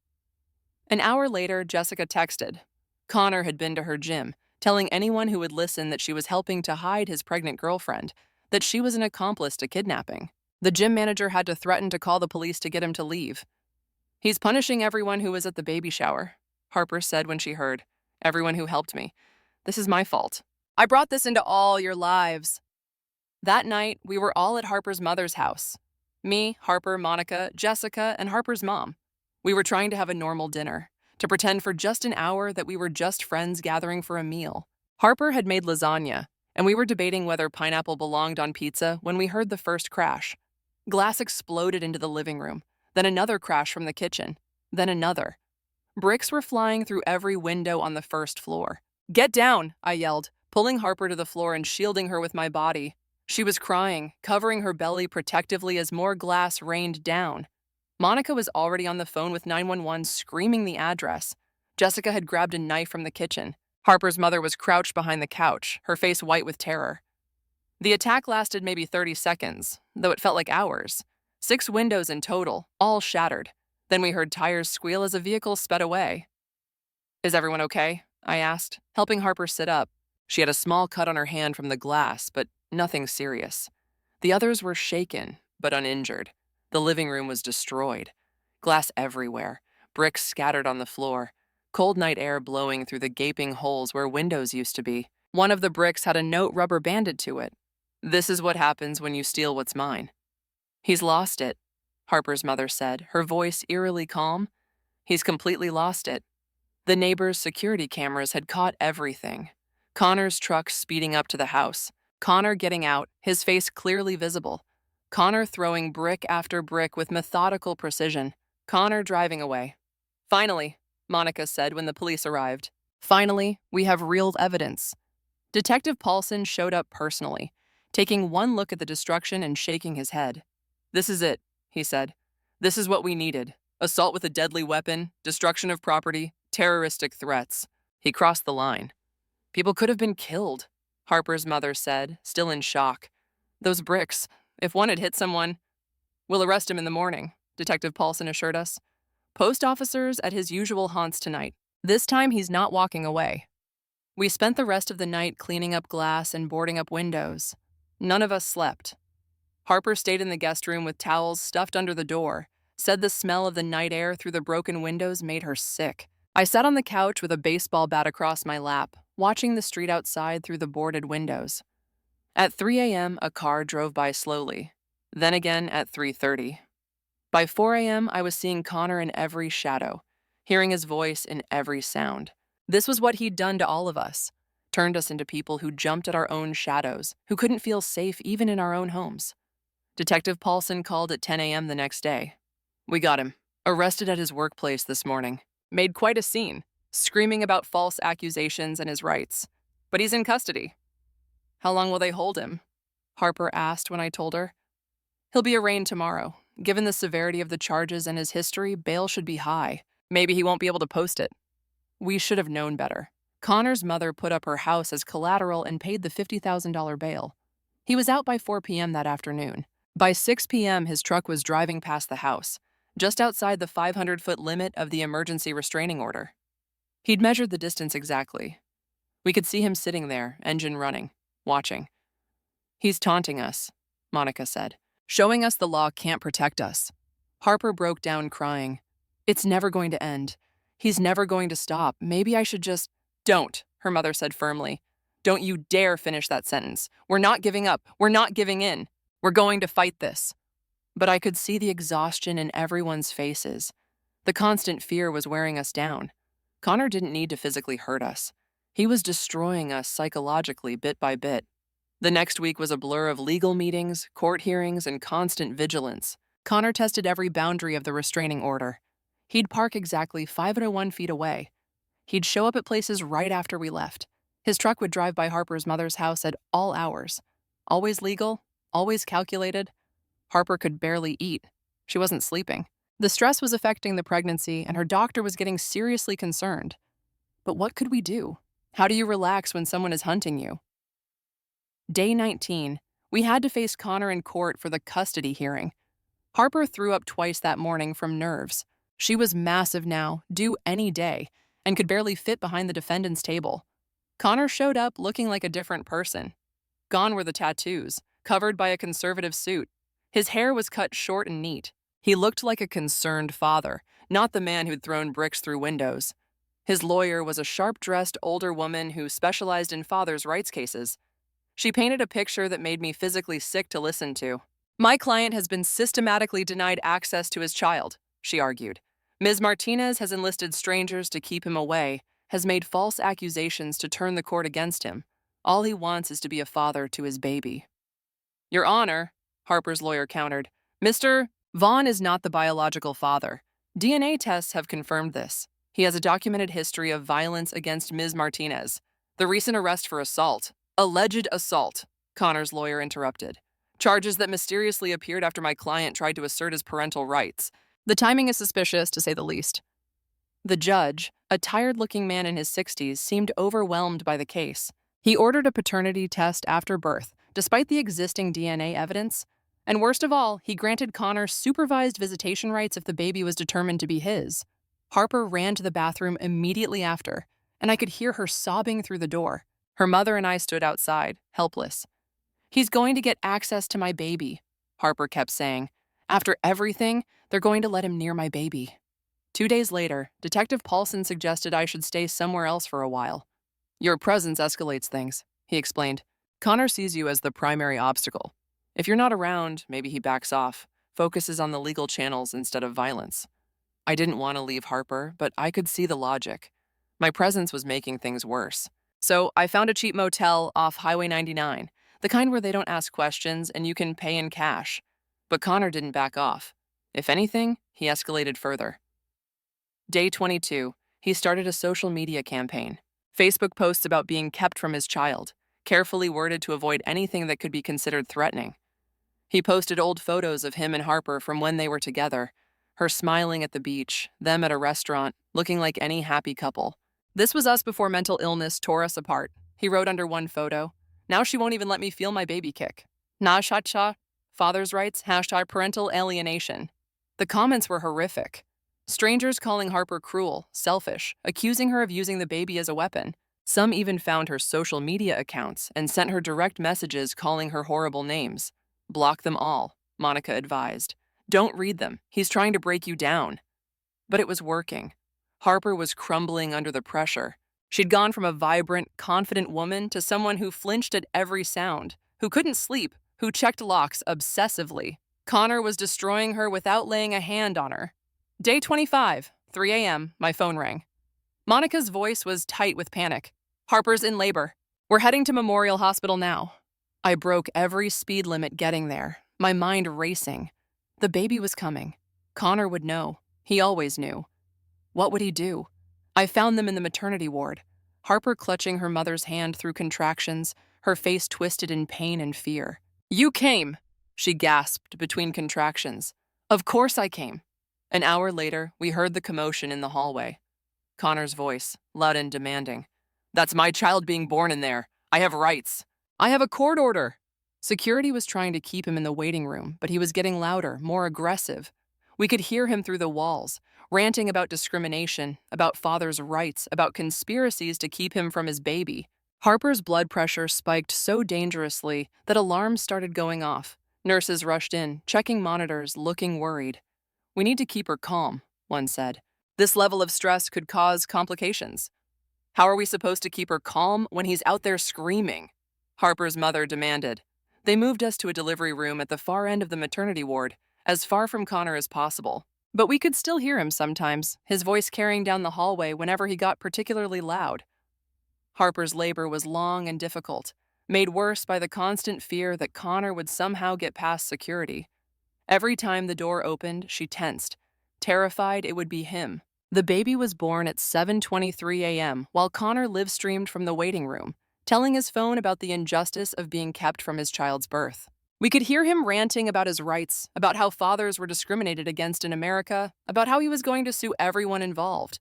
An hour later, Jessica texted. Connor had been to her gym, telling anyone who would listen that she was helping to hide his pregnant girlfriend, that she was an accomplice to kidnapping. The gym manager had to threaten to call the police to get him to leave. He's punishing everyone who was at the baby shower, Harper said when she heard. Everyone who helped me. This is my fault. I brought this into all your lives. That night, we were all at Harper's mother's house. Me, Harper, Monica, Jessica, and Harper's mom. We were trying to have a normal dinner, to pretend for just an hour that we were just friends gathering for a meal. Harper had made lasagna, and we were debating whether pineapple belonged on pizza when we heard the first crash. Glass exploded into the living room, then another crash from the kitchen, then another. Bricks were flying through every window on the first floor. Get down, I yelled, pulling Harper to the floor and shielding her with my body. She was crying, covering her belly protectively as more glass rained down. Monica was already on the phone with 911 screaming the address. Jessica had grabbed a knife from the kitchen. Harper's mother was crouched behind the couch, her face white with terror. The attack lasted maybe 30 seconds, though it felt like hours. 6 windows in total, all shattered. Then we heard tires squeal as a vehicle sped away. Is everyone okay? I asked, helping Harper sit up. She had a small cut on her hand from the glass, but nothing serious. The others were shaken, but uninjured. The living room was destroyed. Glass everywhere, bricks scattered on the floor, cold night air blowing through the gaping holes where windows used to be. One of the bricks had a note rubber banded to it. This is what happens when you steal what's mine. He's lost it, Harper's mother said, her voice eerily calm. He's completely lost it. The neighbors' security cameras had caught everything. Connor's truck speeding up to the house. Connor getting out, his face clearly visible. Connor throwing brick after brick with methodical precision. Connor driving away. Finally, Monica said when the police arrived. Finally, we have real evidence. Detective Paulson showed up personally, taking one look at the destruction and shaking his head. This is it, he said. This is what we needed. Assault with a deadly weapon, destruction of property, terroristic threats. He crossed the line. People could have been killed, Harper's mother said, still in shock. Those bricks, if one had hit someone. We'll arrest him in the morning, Detective Paulson assured us. Post officers at his usual haunts tonight. This time he's not walking away. We spent the rest of the night cleaning up glass and boarding up windows. None of us slept. Harper stayed in the guest room with towels stuffed under the door, said the smell of the night air through the broken windows made her sick. I sat on the couch with a baseball bat across my lap, watching the street outside through the boarded windows. At 3 a.m., a car drove by slowly, then again at 3:30. By 4 a.m., I was seeing Connor in every shadow, hearing his voice in every sound. This was what he'd done to all of us, turned us into people who jumped at our own shadows, who couldn't feel safe even in our own homes. Detective Paulson called at 10 a.m. the next day. We got him, arrested at his workplace this morning. Made quite a scene, screaming about false accusations and his rights. But he's in custody. How long will they hold him? Harper asked when I told her. He'll be arraigned tomorrow. Given the severity of the charges and his history, bail should be high. Maybe he won't be able to post it. We should have known better. Connor's mother put up her house as collateral and paid the $50,000 bail. He was out by 4 p.m. that afternoon. By 6 p.m., his truck was driving past the house, just outside the 500-foot limit of the emergency restraining order. He'd measured the distance exactly. We could see him sitting there, engine running, watching. He's taunting us, Monica said, showing us the law can't protect us. Harper broke down crying. It's never going to end. He's never going to stop. Maybe I should just... Don't, her mother said firmly. Don't you dare finish that sentence. We're not giving up. We're not giving in. We're going to fight this. But I could see the exhaustion in everyone's faces. The constant fear was wearing us down. Connor didn't need to physically hurt us. He was destroying us psychologically bit by bit. The next week was a blur of legal meetings, court hearings, and constant vigilance. Connor tested every boundary of the restraining order. He'd park exactly 501 feet away. He'd show up at places right after we left. His truck would drive by Harper's mother's house at all hours. Always legal, always calculated. Harper could barely eat. She wasn't sleeping. The stress was affecting the pregnancy, and her doctor was getting seriously concerned. But what could we do? How do you relax when someone is hunting you? Day 19, we had to face Connor in court for the custody hearing. Harper threw up twice that morning from nerves. She was massive now, due any day, and could barely fit behind the defendant's table. Connor showed up looking like a different person. Gone were the tattoos, covered by a conservative suit. His hair was cut short and neat. He looked like a concerned father, not the man who'd thrown bricks through windows. His lawyer was a sharp-dressed older woman who specialized in fathers' rights cases. She painted a picture that made me physically sick to listen to. My client has been systematically denied access to his child, she argued. Ms. Martinez has enlisted strangers to keep him away, has made false accusations to turn the court against him. All he wants is to be a father to his baby. Your Honor, Harper's lawyer countered, Mr. Vaughn is not the biological father. DNA tests have confirmed this. He has a documented history of violence against Ms. Martinez. The recent arrest for assault, alleged assault, Connor's lawyer interrupted. Charges that mysteriously appeared after my client tried to assert his parental rights. The timing is suspicious, to say the least. The judge, a tired-looking man in his 60s, seemed overwhelmed by the case. He ordered a paternity test after birth, despite the existing DNA evidence. And worst of all, he granted Connor supervised visitation rights if the baby was determined to be his. Harper ran to the bathroom immediately after, and I could hear her sobbing through the door. Her mother and I stood outside, helpless. He's going to get access to my baby, Harper kept saying. After everything, they're going to let him near my baby. 2 days later, Detective Paulson suggested I should stay somewhere else for a while. Your presence escalates things, he explained. Connor sees you as the primary obstacle. If you're not around, maybe he backs off, focuses on the legal channels instead of violence. I didn't want to leave Harper, but I could see the logic. My presence was making things worse. So I found a cheap motel off Highway 99, the kind where they don't ask questions and you can pay in cash. But Connor didn't back off. If anything, he escalated further. Day 22, he started a social media campaign. Facebook posts about being kept from his child, carefully worded to avoid anything that could be considered threatening. He posted old photos of him and Harper from when they were together, her smiling at the beach, them at a restaurant, looking like any happy couple. This was us before mental illness tore us apart, he wrote under one photo. Now she won't even let me feel my baby kick. Na cha cha, father's rights, hashtag parental alienation. The comments were horrific. Strangers calling Harper cruel, selfish, accusing her of using the baby as a weapon. Some even found her social media accounts and sent her direct messages calling her horrible names. Block them all, Monica advised. Don't read them. He's trying to break you down. But it was working. Harper was crumbling under the pressure. She'd gone from a vibrant, confident woman to someone who flinched at every sound, who couldn't sleep, who checked locks obsessively. Connor was destroying her without laying a hand on her. Day 25, 3 a.m., my phone rang. Monica's voice was tight with panic. Harper's in labor. We're heading to Memorial Hospital now. I broke every speed limit getting there, my mind racing. The baby was coming. Connor would know. He always knew. What would he do? I found them in the maternity ward, Harper clutching her mother's hand through contractions, her face twisted in pain and fear. You came, she gasped between contractions. Of course I came. An hour later, we heard the commotion in the hallway. Connor's voice, loud and demanding. That's my child being born in there. I have rights. I have a court order. Security was trying to keep him in the waiting room, but he was getting louder, more aggressive. We could hear him through the walls, ranting about discrimination, about father's rights, about conspiracies to keep him from his baby. Harper's blood pressure spiked so dangerously that alarms started going off. Nurses rushed in, checking monitors, looking worried. We need to keep her calm, one said. This level of stress could cause complications. How are we supposed to keep her calm when he's out there screaming? Harper's mother demanded. They moved us to a delivery room at the far end of the maternity ward, as far from Connor as possible. But we could still hear him sometimes, his voice carrying down the hallway whenever he got particularly loud. Harper's labor was long and difficult, made worse by the constant fear that Connor would somehow get past security. Every time the door opened, she tensed, terrified it would be him. The baby was born at 7:23 a.m. while Connor live-streamed from the waiting room, telling his phone about the injustice of being kept from his child's birth. We could hear him ranting about his rights, about how fathers were discriminated against in America, about how he was going to sue everyone involved.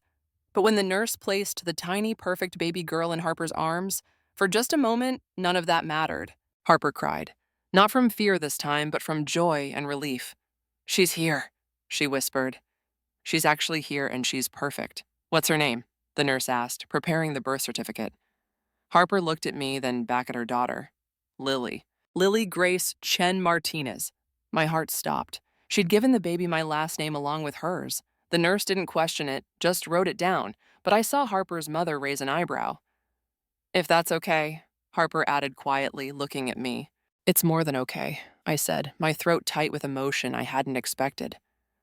But when the nurse placed the tiny, perfect baby girl in Harper's arms, for just a moment, none of that mattered. Harper cried. Not from fear this time, but from joy and relief. She's here, she whispered. She's actually here and she's perfect. What's her name? The nurse asked, preparing the birth certificate. Harper looked at me, then back at her daughter. Lily. Lily Grace Chen Martinez. My heart stopped. She'd given the baby my last name along with hers. The nurse didn't question it, just wrote it down, but I saw Harper's mother raise an eyebrow. If that's okay, Harper added quietly, looking at me. It's more than okay, I said, my throat tight with emotion I hadn't expected.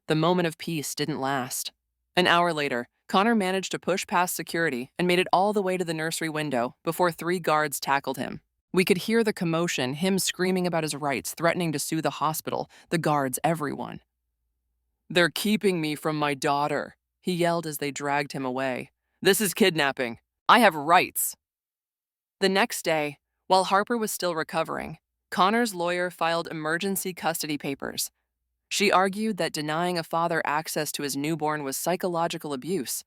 The moment of peace didn't last. An hour later, Connor managed to push past security and made it all the way to the nursery window before 3 guards tackled him. We could hear the commotion, him screaming about his rights, threatening to sue the hospital, the guards, everyone. They're keeping me from my daughter, he yelled as they dragged him away. This is kidnapping. I have rights. The next day, while Harper was still recovering, Connor's lawyer filed emergency custody papers. She argued that denying a father access to his newborn was psychological abuse,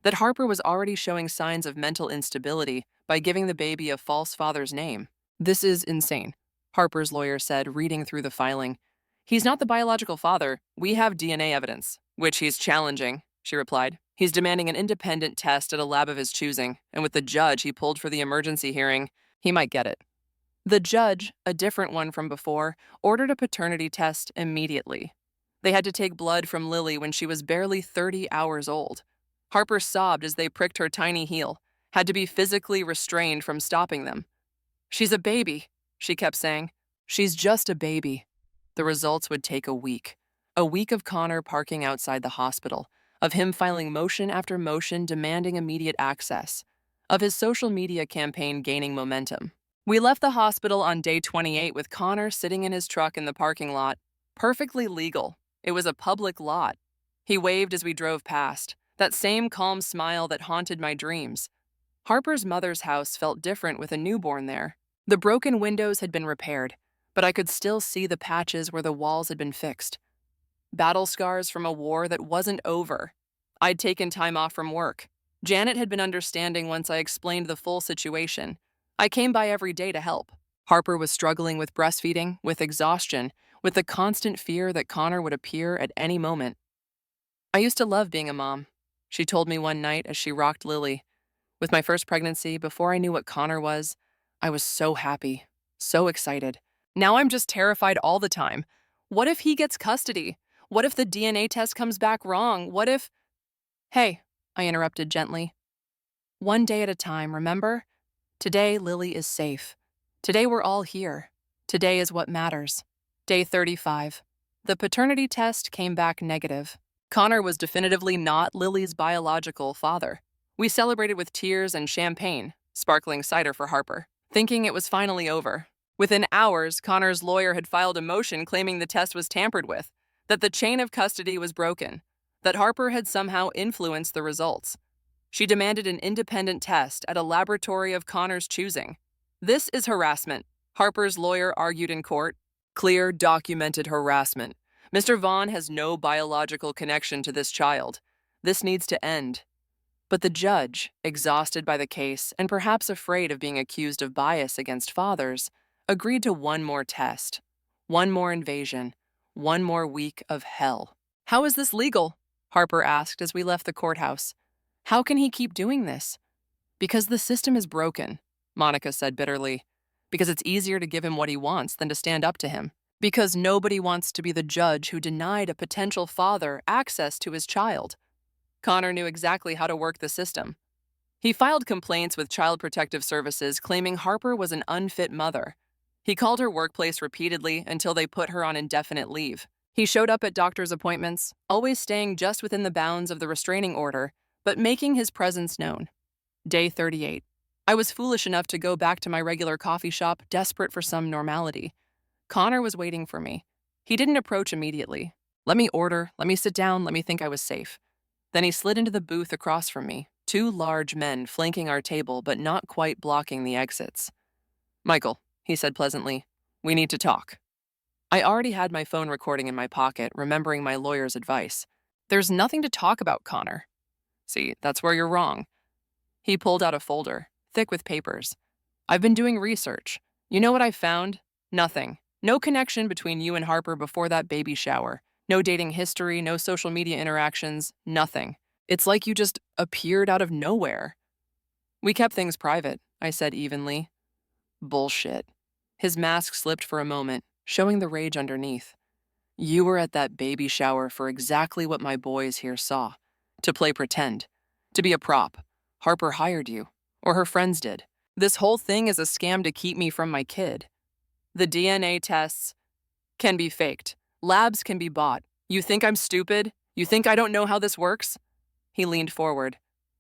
that Harper was already showing signs of mental instability by giving the baby a false father's name. This is insane, Harper's lawyer said, reading through the filing. He's not the biological father. We have DNA evidence, which he's challenging, she replied. He's demanding an independent test at a lab of his choosing, and with the judge he pulled for the emergency hearing, he might get it. The judge, a different one from before, ordered a paternity test immediately. They had to take blood from Lily when she was barely 30 hours old. Harper sobbed as they pricked her tiny heel, had to be physically restrained from stopping them. She's a baby, she kept saying. She's just a baby. The results would take a week of Connor parking outside the hospital, of him filing motion after motion demanding immediate access, of his social media campaign gaining momentum. We left the hospital on day 28 with Connor sitting in his truck in the parking lot, perfectly legal. It was a public lot. He waved as we drove past, that same calm smile that haunted my dreams. Harper's mother's house felt different with a newborn there. The broken windows had been repaired, but I could still see the patches where the walls had been fixed. Battle scars from a war that wasn't over. I'd taken time off from work. Janet had been understanding once I explained the full situation. I came by every day to help. Harper was struggling with breastfeeding, with exhaustion, with the constant fear that Connor would appear at any moment. I used to love being a mom, she told me one night as she rocked Lily. With my first pregnancy, before I knew what Connor was, I was so happy, so excited. Now I'm just terrified all the time. What if he gets custody? What if the DNA test comes back wrong? What if... Hey, I interrupted gently. One day at a time, remember? Today, Lily is safe. Today, we're all here. Today is what matters. Day 35. The paternity test came back negative. Connor was definitively not Lily's biological father. We celebrated with tears and champagne, sparkling cider for Harper, thinking it was finally over. Within hours, Connor's lawyer had filed a motion claiming the test was tampered with, that the chain of custody was broken, that Harper had somehow influenced the results. She demanded an independent test at a laboratory of Connor's choosing. This is harassment, Harper's lawyer argued in court. Clear, documented harassment. Mr. Vaughn has no biological connection to this child. This needs to end. But the judge, exhausted by the case and perhaps afraid of being accused of bias against fathers, agreed to one more test, one more invasion, one more week of hell. How is this legal? Harper asked as we left the courthouse. How can he keep doing this? Because the system is broken, Monica said bitterly. Because it's easier to give him what he wants than to stand up to him. Because nobody wants to be the judge who denied a potential father access to his child. Connor knew exactly how to work the system. He filed complaints with Child Protective Services claiming Harper was an unfit mother. He called her workplace repeatedly until they put her on indefinite leave. He showed up at doctor's appointments, always staying just within the bounds of the restraining order, but making his presence known. Day 38. I was foolish enough to go back to my regular coffee shop, desperate for some normality. Connor was waiting for me. He didn't approach immediately. Let me order, let me sit down, let me think I was safe. Then he slid into the booth across from me, two large men flanking our table but not quite blocking the exits. Michael, he said pleasantly, we need to talk. I already had my phone recording in my pocket, remembering my lawyer's advice. There's nothing to talk about, Connor. See, that's where you're wrong. He pulled out a folder, thick with papers. I've been doing research. You know what I found? Nothing. No connection between you and Harper before that baby shower. No dating history, no social media interactions, nothing. It's like you just appeared out of nowhere. We kept things private, I said evenly. Bullshit. His mask slipped for a moment, showing the rage underneath. You were at that baby shower for exactly what my boys here saw. To play pretend. To be a prop. Harper hired you. Or her friends did. This whole thing is a scam to keep me from my kid. The DNA tests can be faked. Labs can be bought. You think I'm stupid? You think I don't know how this works? He leaned forward.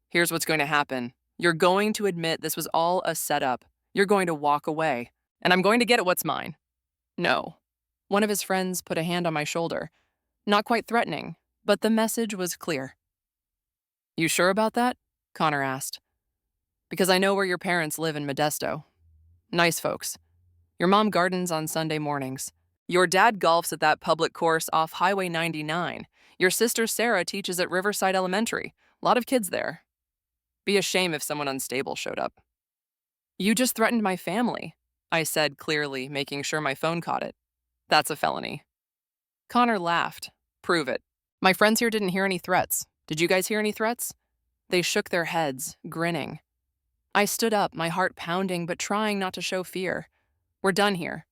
Here's what's going to happen. You're going to admit this was all a setup. You're going to walk away. And I'm going to get at what's mine. No. One of his friends put a hand on my shoulder. Not quite threatening, but the message was clear. You sure about that? Connor asked. Because I know where your parents live in Modesto. Nice folks. Your mom gardens on Sunday mornings. Your dad golfs at that public course off Highway 99. Your sister Sarah teaches at Riverside Elementary. A lot of kids there. Be a shame if someone unstable showed up. You just threatened my family, I said clearly, making sure my phone caught it. That's a felony. Connor laughed. Prove it. My friends here didn't hear any threats. Did you guys hear any threats? They shook their heads, grinning. I stood up, my heart pounding but trying not to show fear. We're done here.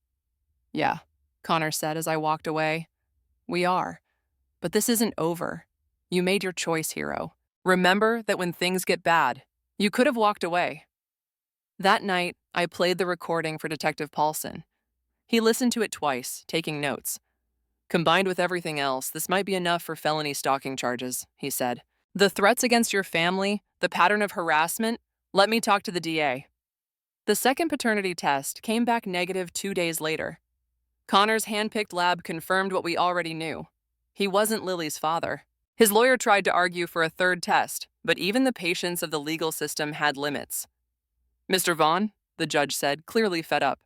Yeah, Connor said as I walked away. We are. But this isn't over. You made your choice, hero. Remember that when things get bad, you could have walked away. That night, I played the recording for Detective Paulson. He listened to it twice, taking notes. Combined with everything else, this might be enough for felony stalking charges, he said. The threats against your family, the pattern of harassment, let me talk to the DA. The second paternity test came back negative 2 days later. Connor's hand-picked lab confirmed what we already knew. He wasn't Lily's father. His lawyer tried to argue for a third test, but even the patience of the legal system had limits. Mr. Vaughn, the judge said, clearly fed up.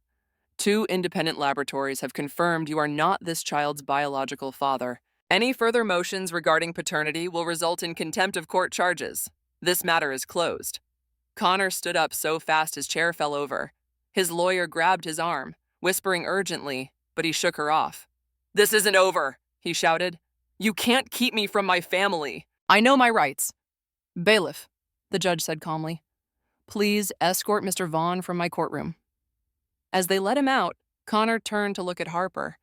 2 independent laboratories have confirmed you are not this child's biological father. Any further motions regarding paternity will result in contempt of court charges. This matter is closed. Connor stood up so fast his chair fell over. His lawyer grabbed his arm, whispering urgently, but he shook her off. This isn't over, he shouted. You can't keep me from my family. I know my rights. Bailiff, the judge said calmly. Please escort Mr. Vaughn from my courtroom. As they let him out, Connor turned to look at Harper.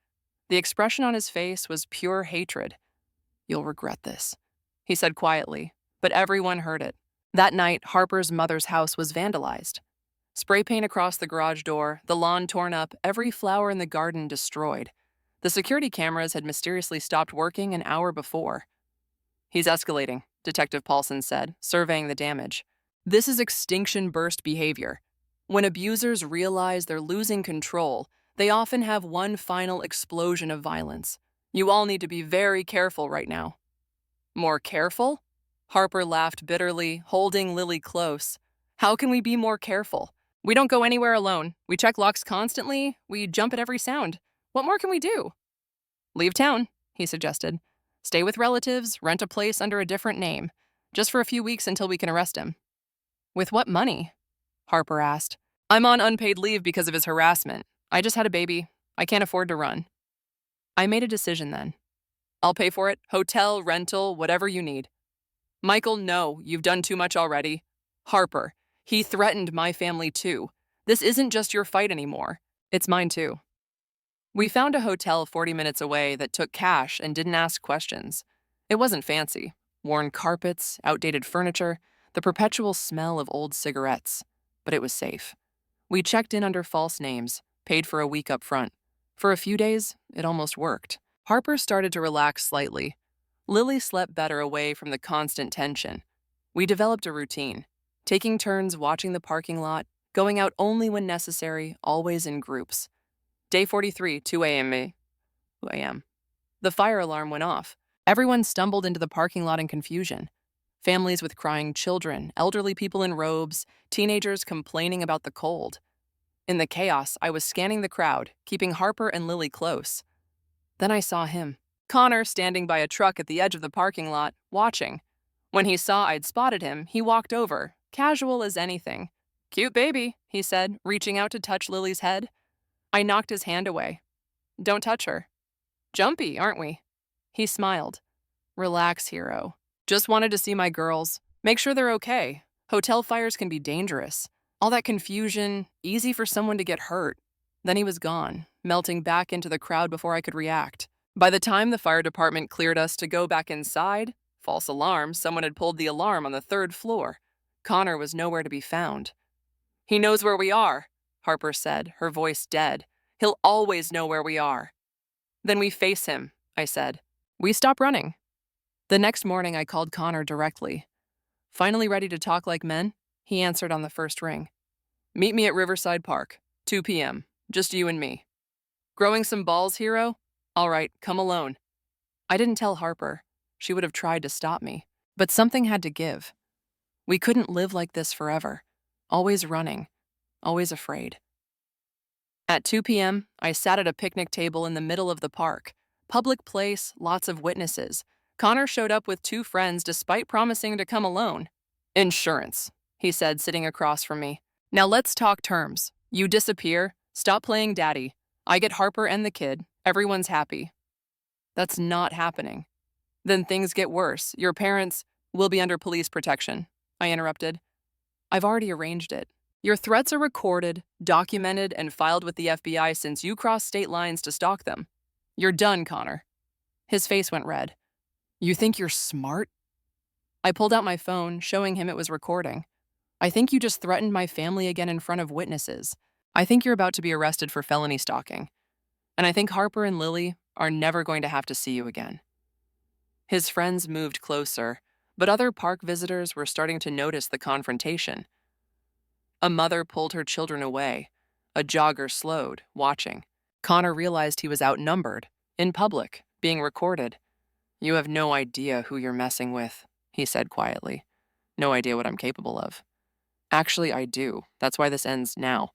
The expression on his face was pure hatred. "You'll regret this," he said quietly, but everyone heard it. That night, Harper's mother's house was vandalized. Spray paint across the garage door, the lawn torn up, every flower in the garden destroyed. The security cameras had mysteriously stopped working an hour before. "He's escalating," Detective Paulson said, surveying the damage. "This is extinction burst behavior. When abusers realize they're losing control, they often have one final explosion of violence. You all need to be very careful right now." "More careful?" Harper laughed bitterly, holding Lily close. "How can we be more careful? We don't go anywhere alone. We check locks constantly. We jump at every sound. What more can we do?" "Leave town," he suggested. "Stay with relatives, rent a place under a different name, just for a few weeks until we can arrest him." "With what money?" Harper asked. "I'm on unpaid leave because of his harassment. I just had a baby. I can't afford to run." I made a decision then. "I'll pay for it. Hotel, rental, whatever you need." "Michael, no, you've done too much already." "Harper, he threatened my family too. This isn't just your fight anymore. It's mine too." We found a hotel 40 minutes away that took cash and didn't ask questions. It wasn't fancy. Worn carpets, outdated furniture, the perpetual smell of old cigarettes. But it was safe. We checked in under false names, paid for a week up front. For a few days, it almost worked. Harper started to relax slightly. Lily slept better away from the constant tension. We developed a routine, taking turns watching the parking lot, going out only when necessary, always in groups. Day 43, 2 a.m. The fire alarm went off. Everyone stumbled into the parking lot in confusion. Families with crying children, elderly people in robes, teenagers complaining about the cold. In the chaos, I was scanning the crowd, keeping Harper and Lily close. Then I saw him. Connor standing by a truck at the edge of the parking lot, watching. When he saw I'd spotted him, he walked over, casual as anything. "Cute baby," he said, reaching out to touch Lily's head. I knocked his hand away. "Don't touch her." "Jumpy, aren't we?" He smiled. "Relax, hero. Just wanted to see my girls. Make sure they're okay. Hotel fires can be dangerous. All that confusion, easy for someone to get hurt." Then he was gone, melting back into the crowd before I could react. By the time the fire department cleared us to go back inside, false alarm, someone had pulled the alarm on the 3rd floor. Connor was nowhere to be found. "He knows where we are," Harper said, her voice dead. "He'll always know where we are." "Then we face him," I said. "We stop running." The next morning, I called Connor directly. "Finally ready to talk like men?" He answered on the first ring. "Meet me at Riverside Park, 2 p.m., just you and me." "Growing some balls, hero?" "All right, come alone." I didn't tell Harper. She would have tried to stop me. But something had to give. We couldn't live like this forever. Always running. Always afraid. At 2 p.m., I sat at a picnic table in the middle of the park. Public place, lots of witnesses. Connor showed up with 2 friends despite promising to come alone. "Insurance," he said, sitting across from me. "Now let's talk terms. You disappear, stop playing daddy. I get Harper and the kid. Everyone's happy." "That's not happening." "Then things get worse. Your parents will be under police protection," I interrupted. "I've already arranged it. Your threats are recorded, documented, and filed with the FBI since you crossed state lines to stalk them. You're done, Connor." His face went red. "You think you're smart?" I pulled out my phone, showing him it was recording. "I think you just threatened my family again in front of witnesses. I think you're about to be arrested for felony stalking. And I think Harper and Lily are never going to have to see you again." His friends moved closer, but other park visitors were starting to notice the confrontation. A mother pulled her children away. A jogger slowed, watching. Connor realized he was outnumbered, in public, being recorded. "You have no idea who you're messing with," he said quietly. "No idea what I'm capable of." "Actually, I do. That's why this ends now."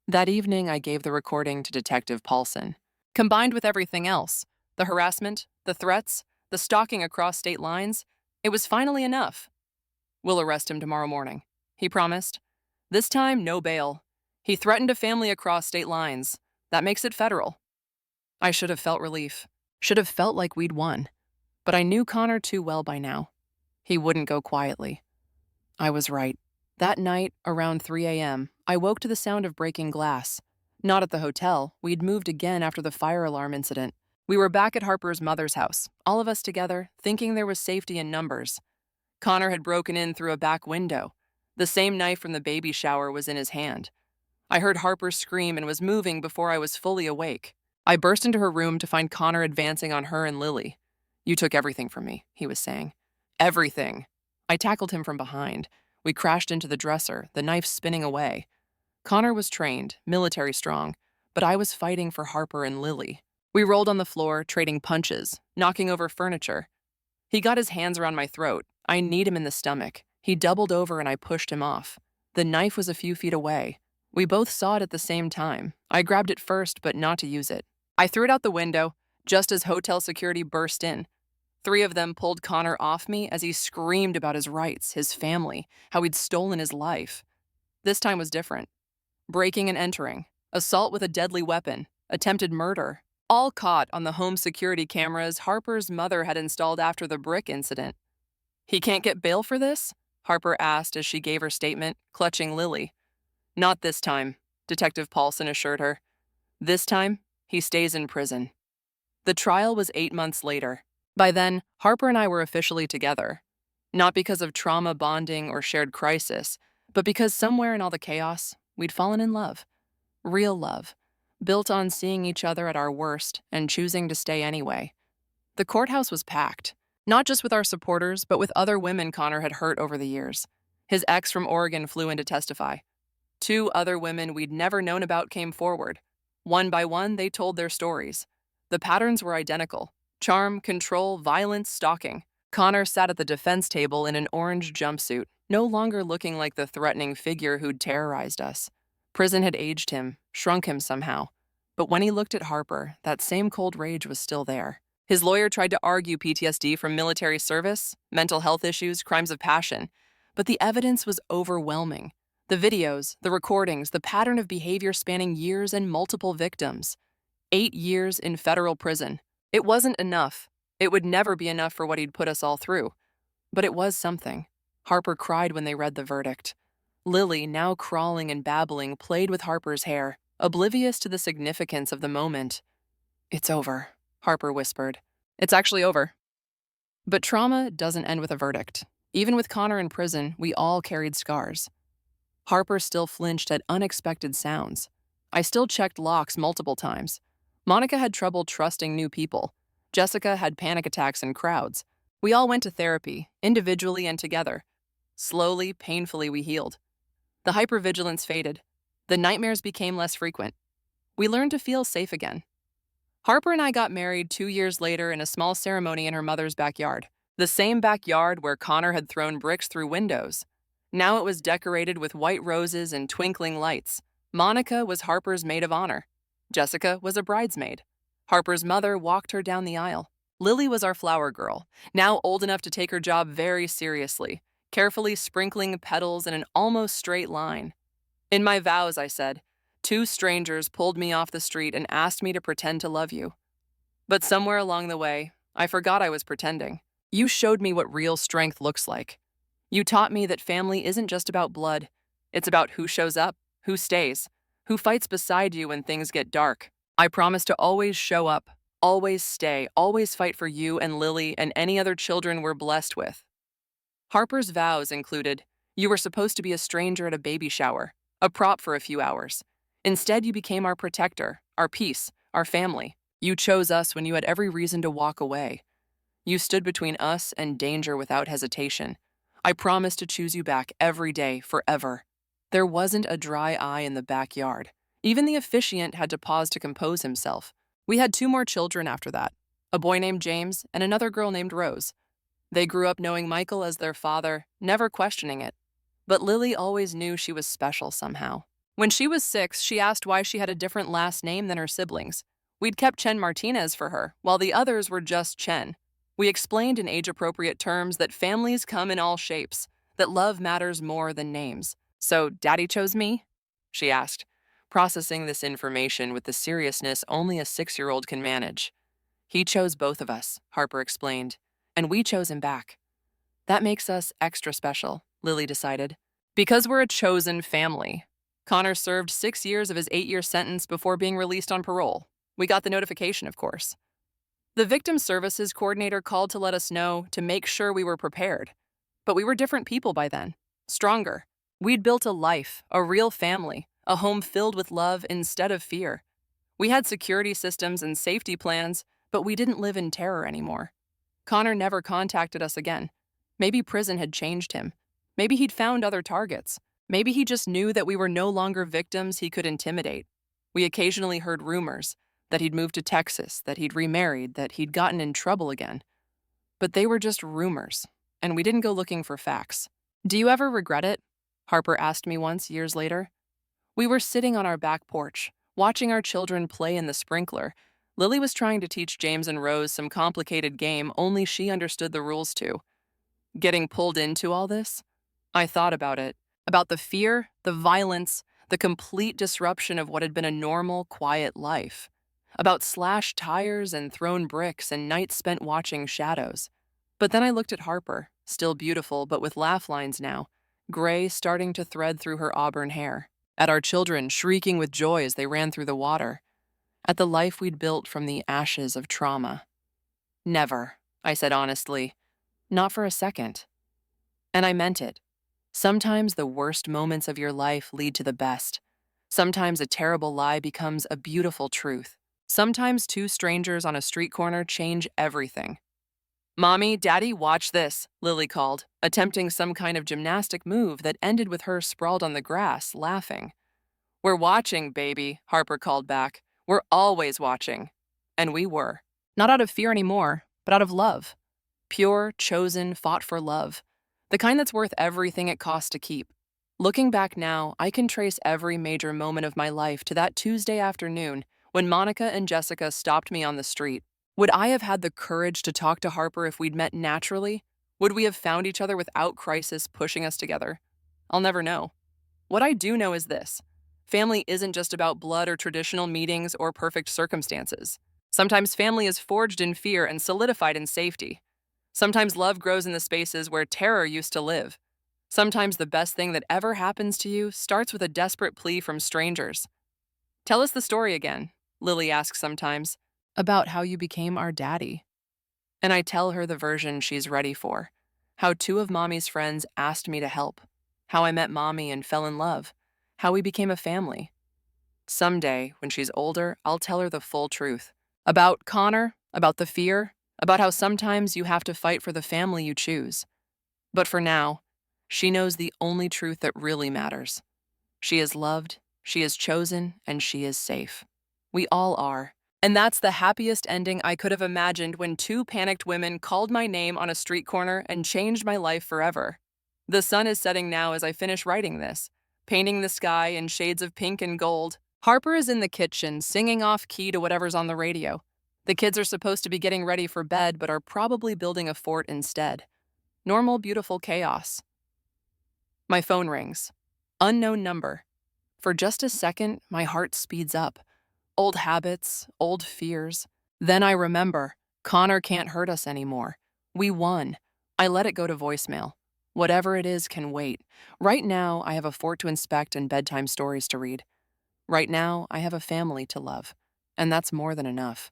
That evening, I gave the recording to Detective Paulson. Combined with everything else, the harassment, the threats, the stalking across state lines, it was finally enough. "We'll arrest him tomorrow morning," he promised. "This time, no bail. He threatened a family across state lines. That makes it federal." I should have felt relief. Should have felt like we'd won. But I knew Connor too well by now. He wouldn't go quietly. I was right. That night, around 3 a.m., I woke to the sound of breaking glass. Not at the hotel, we'd moved again after the fire alarm incident. We were back at Harper's mother's house, all of us together, thinking there was safety in numbers. Connor had broken in through a back window. The same knife from the baby shower was in his hand. I heard Harper scream and was moving before I was fully awake. I burst into her room to find Connor advancing on her and Lily. "You took everything from me," he was saying. "Everything." I tackled him from behind. We crashed into the dresser, the knife spinning away. Connor was trained, military strong, but I was fighting for Harper and Lily. We rolled on the floor, trading punches, knocking over furniture. He got his hands around my throat. I kneed him in the stomach. He doubled over and I pushed him off. The knife was a few feet away. We both saw it at the same time. I grabbed it first, but not to use it. I threw it out the window, just as hotel security burst in. 3 of them pulled Connor off me as he screamed about his rights, his family, how he'd stolen his life. This time was different. Breaking and entering, assault with a deadly weapon, attempted murder, all caught on the home security cameras Harper's mother had installed after the brick incident. "He can't get bail for this?" Harper asked as she gave her statement, clutching Lily. "Not this time," Detective Paulson assured her. "This time, he stays in prison." The trial was 8 months later. By then, Harper and I were officially together. Not because of trauma bonding or shared crisis, but because somewhere in all the chaos, we'd fallen in love. Real love, built on seeing each other at our worst and choosing to stay anyway. The courthouse was packed, not just with our supporters, but with other women Connor had hurt over the years. His ex from Oregon flew in to testify. 2 other women we'd never known about came forward. One by one, they told their stories. The patterns were identical: charm, control, violence, stalking. Connor sat at the defense table in an orange jumpsuit, no longer looking like the threatening figure who'd terrorized us. Prison had aged him, shrunk him somehow. But when he looked at Harper, that same cold rage was still there. His lawyer tried to argue PTSD from military service, mental health issues, crimes of passion. But the evidence was overwhelming. The videos, the recordings, the pattern of behavior spanning years and multiple victims. 8 years in federal prison. It wasn't enough. It would never be enough for what he'd put us all through. But it was something. Harper cried when they read the verdict. Lily, now crawling and babbling, played with Harper's hair, oblivious to the significance of the moment. "It's over," Harper whispered. "It's actually over." But trauma doesn't end with a verdict. Even with Connor in prison, we all carried scars. Harper still flinched at unexpected sounds. I still checked locks multiple times. Monica had trouble trusting new people. Jessica had panic attacks in crowds. We all went to therapy, individually and together. Slowly, painfully, we healed. The hypervigilance faded. The nightmares became less frequent. We learned to feel safe again. Harper and I got married 2 years later in a small ceremony in her mother's backyard. The same backyard where Connor had thrown bricks through windows. Now it was decorated with white roses and twinkling lights. Monica was Harper's maid of honor. Jessica was a bridesmaid. Harper's mother walked her down the aisle. Lily was our flower girl, now old enough to take her job very seriously, carefully sprinkling petals in an almost straight line. "In my vows," I said, 2 strangers pulled me off the street and asked me to pretend to love you. But somewhere along the way, I forgot I was pretending. You showed me what real strength looks like. You taught me that family isn't just about blood. It's about who shows up, who stays, who fights beside you when things get dark. I promise to always show up, always stay, always fight for you and Lily and any other children we're blessed with. Harper's vows included, you were supposed to be a stranger at a baby shower, a prop for a few hours. Instead, you became our protector, our peace, our family. You chose us when you had every reason to walk away. You stood between us and danger without hesitation. I promise to choose you back every day, forever. There wasn't a dry eye in the backyard. Even the officiant had to pause to compose himself. We had 2 more children after that, a boy named James and another girl named Rose. They grew up knowing Michael as their father, never questioning it. But Lily always knew she was special somehow. When she was 6, she asked why she had a different last name than her siblings. We'd kept Chen Martinez for her, while the others were just Chen. We explained in age-appropriate terms that families come in all shapes, that love matters more than names. "So, Daddy chose me?" she asked, processing this information with the seriousness only a 6-year-old can manage. "He chose both of us," Harper explained, "and we chose him back. That makes us extra special," Lily decided. Because we're a chosen family. Connor served 6 years of his 8-year sentence before being released on parole. We got the notification, of course. The victim services coordinator called to let us know to make sure we were prepared. But we were different people by then, stronger. We'd built a life, a real family, a home filled with love instead of fear. We had security systems and safety plans, but we didn't live in terror anymore. Connor never contacted us again. Maybe prison had changed him. Maybe he'd found other targets. Maybe he just knew that we were no longer victims he could intimidate. We occasionally heard rumors that he'd moved to Texas, that he'd remarried, that he'd gotten in trouble again. But they were just rumors, and we didn't go looking for facts. "Do you ever regret it?" Harper asked me once, years later. We were sitting on our back porch, watching our children play in the sprinkler. Lily was trying to teach James and Rose some complicated game only she understood the rules to. Getting pulled into all this? I thought about it. About the fear, the violence, the complete disruption of what had been a normal, quiet life. About slashed tires and thrown bricks and nights spent watching shadows. But then I looked at Harper, still beautiful but with laugh lines now, gray starting to thread through her auburn hair. At our children shrieking with joy as they ran through the water. At the life we'd built from the ashes of trauma. Never, I said honestly. Not for a second. And I meant it. Sometimes the worst moments of your life lead to the best. Sometimes a terrible lie becomes a beautiful truth. Sometimes two strangers on a street corner change everything. "Mommy, Daddy, watch this," Lily called, attempting some kind of gymnastic move that ended with her sprawled on the grass, laughing. "We're watching, baby," Harper called back. "We're always watching." And we were. Not out of fear anymore, but out of love. Pure, chosen, fought for love. The kind that's worth everything it costs to keep. Looking back now, I can trace every major moment of my life to that Tuesday afternoon when Monica and Jessica stopped me on the street. Would I have had the courage to talk to Harper if we'd met naturally? Would we have found each other without crisis pushing us together? I'll never know. What I do know is this. Family isn't just about blood or traditional meetings or perfect circumstances. Sometimes family is forged in fear and solidified in safety. Sometimes love grows in the spaces where terror used to live. Sometimes the best thing that ever happens to you starts with a desperate plea from strangers. "Tell us the story again," Lily asks sometimes, "about how you became our daddy." And I tell her the version she's ready for. How two of Mommy's friends asked me to help. How I met Mommy and fell in love. How we became a family. Someday, when she's older, I'll tell her the full truth. About Connor, about the fear, about how sometimes you have to fight for the family you choose. But for now, she knows the only truth that really matters. She is loved, she is chosen, and she is safe. We all are. And that's the happiest ending I could have imagined when two panicked women called my name on a street corner and changed my life forever. The sun is setting now as I finish writing this, painting the sky in shades of pink and gold. Harper is in the kitchen, singing off key to whatever's on the radio. The kids are supposed to be getting ready for bed, but are probably building a fort instead. Normal, beautiful chaos. My phone rings. Unknown number. For just a second, my heart speeds up. Old habits, old fears. Then I remember, Connor can't hurt us anymore. We won. I let it go to voicemail. Whatever it is can wait. Right now, I have a fort to inspect and bedtime stories to read. Right now, I have a family to love. And that's more than enough.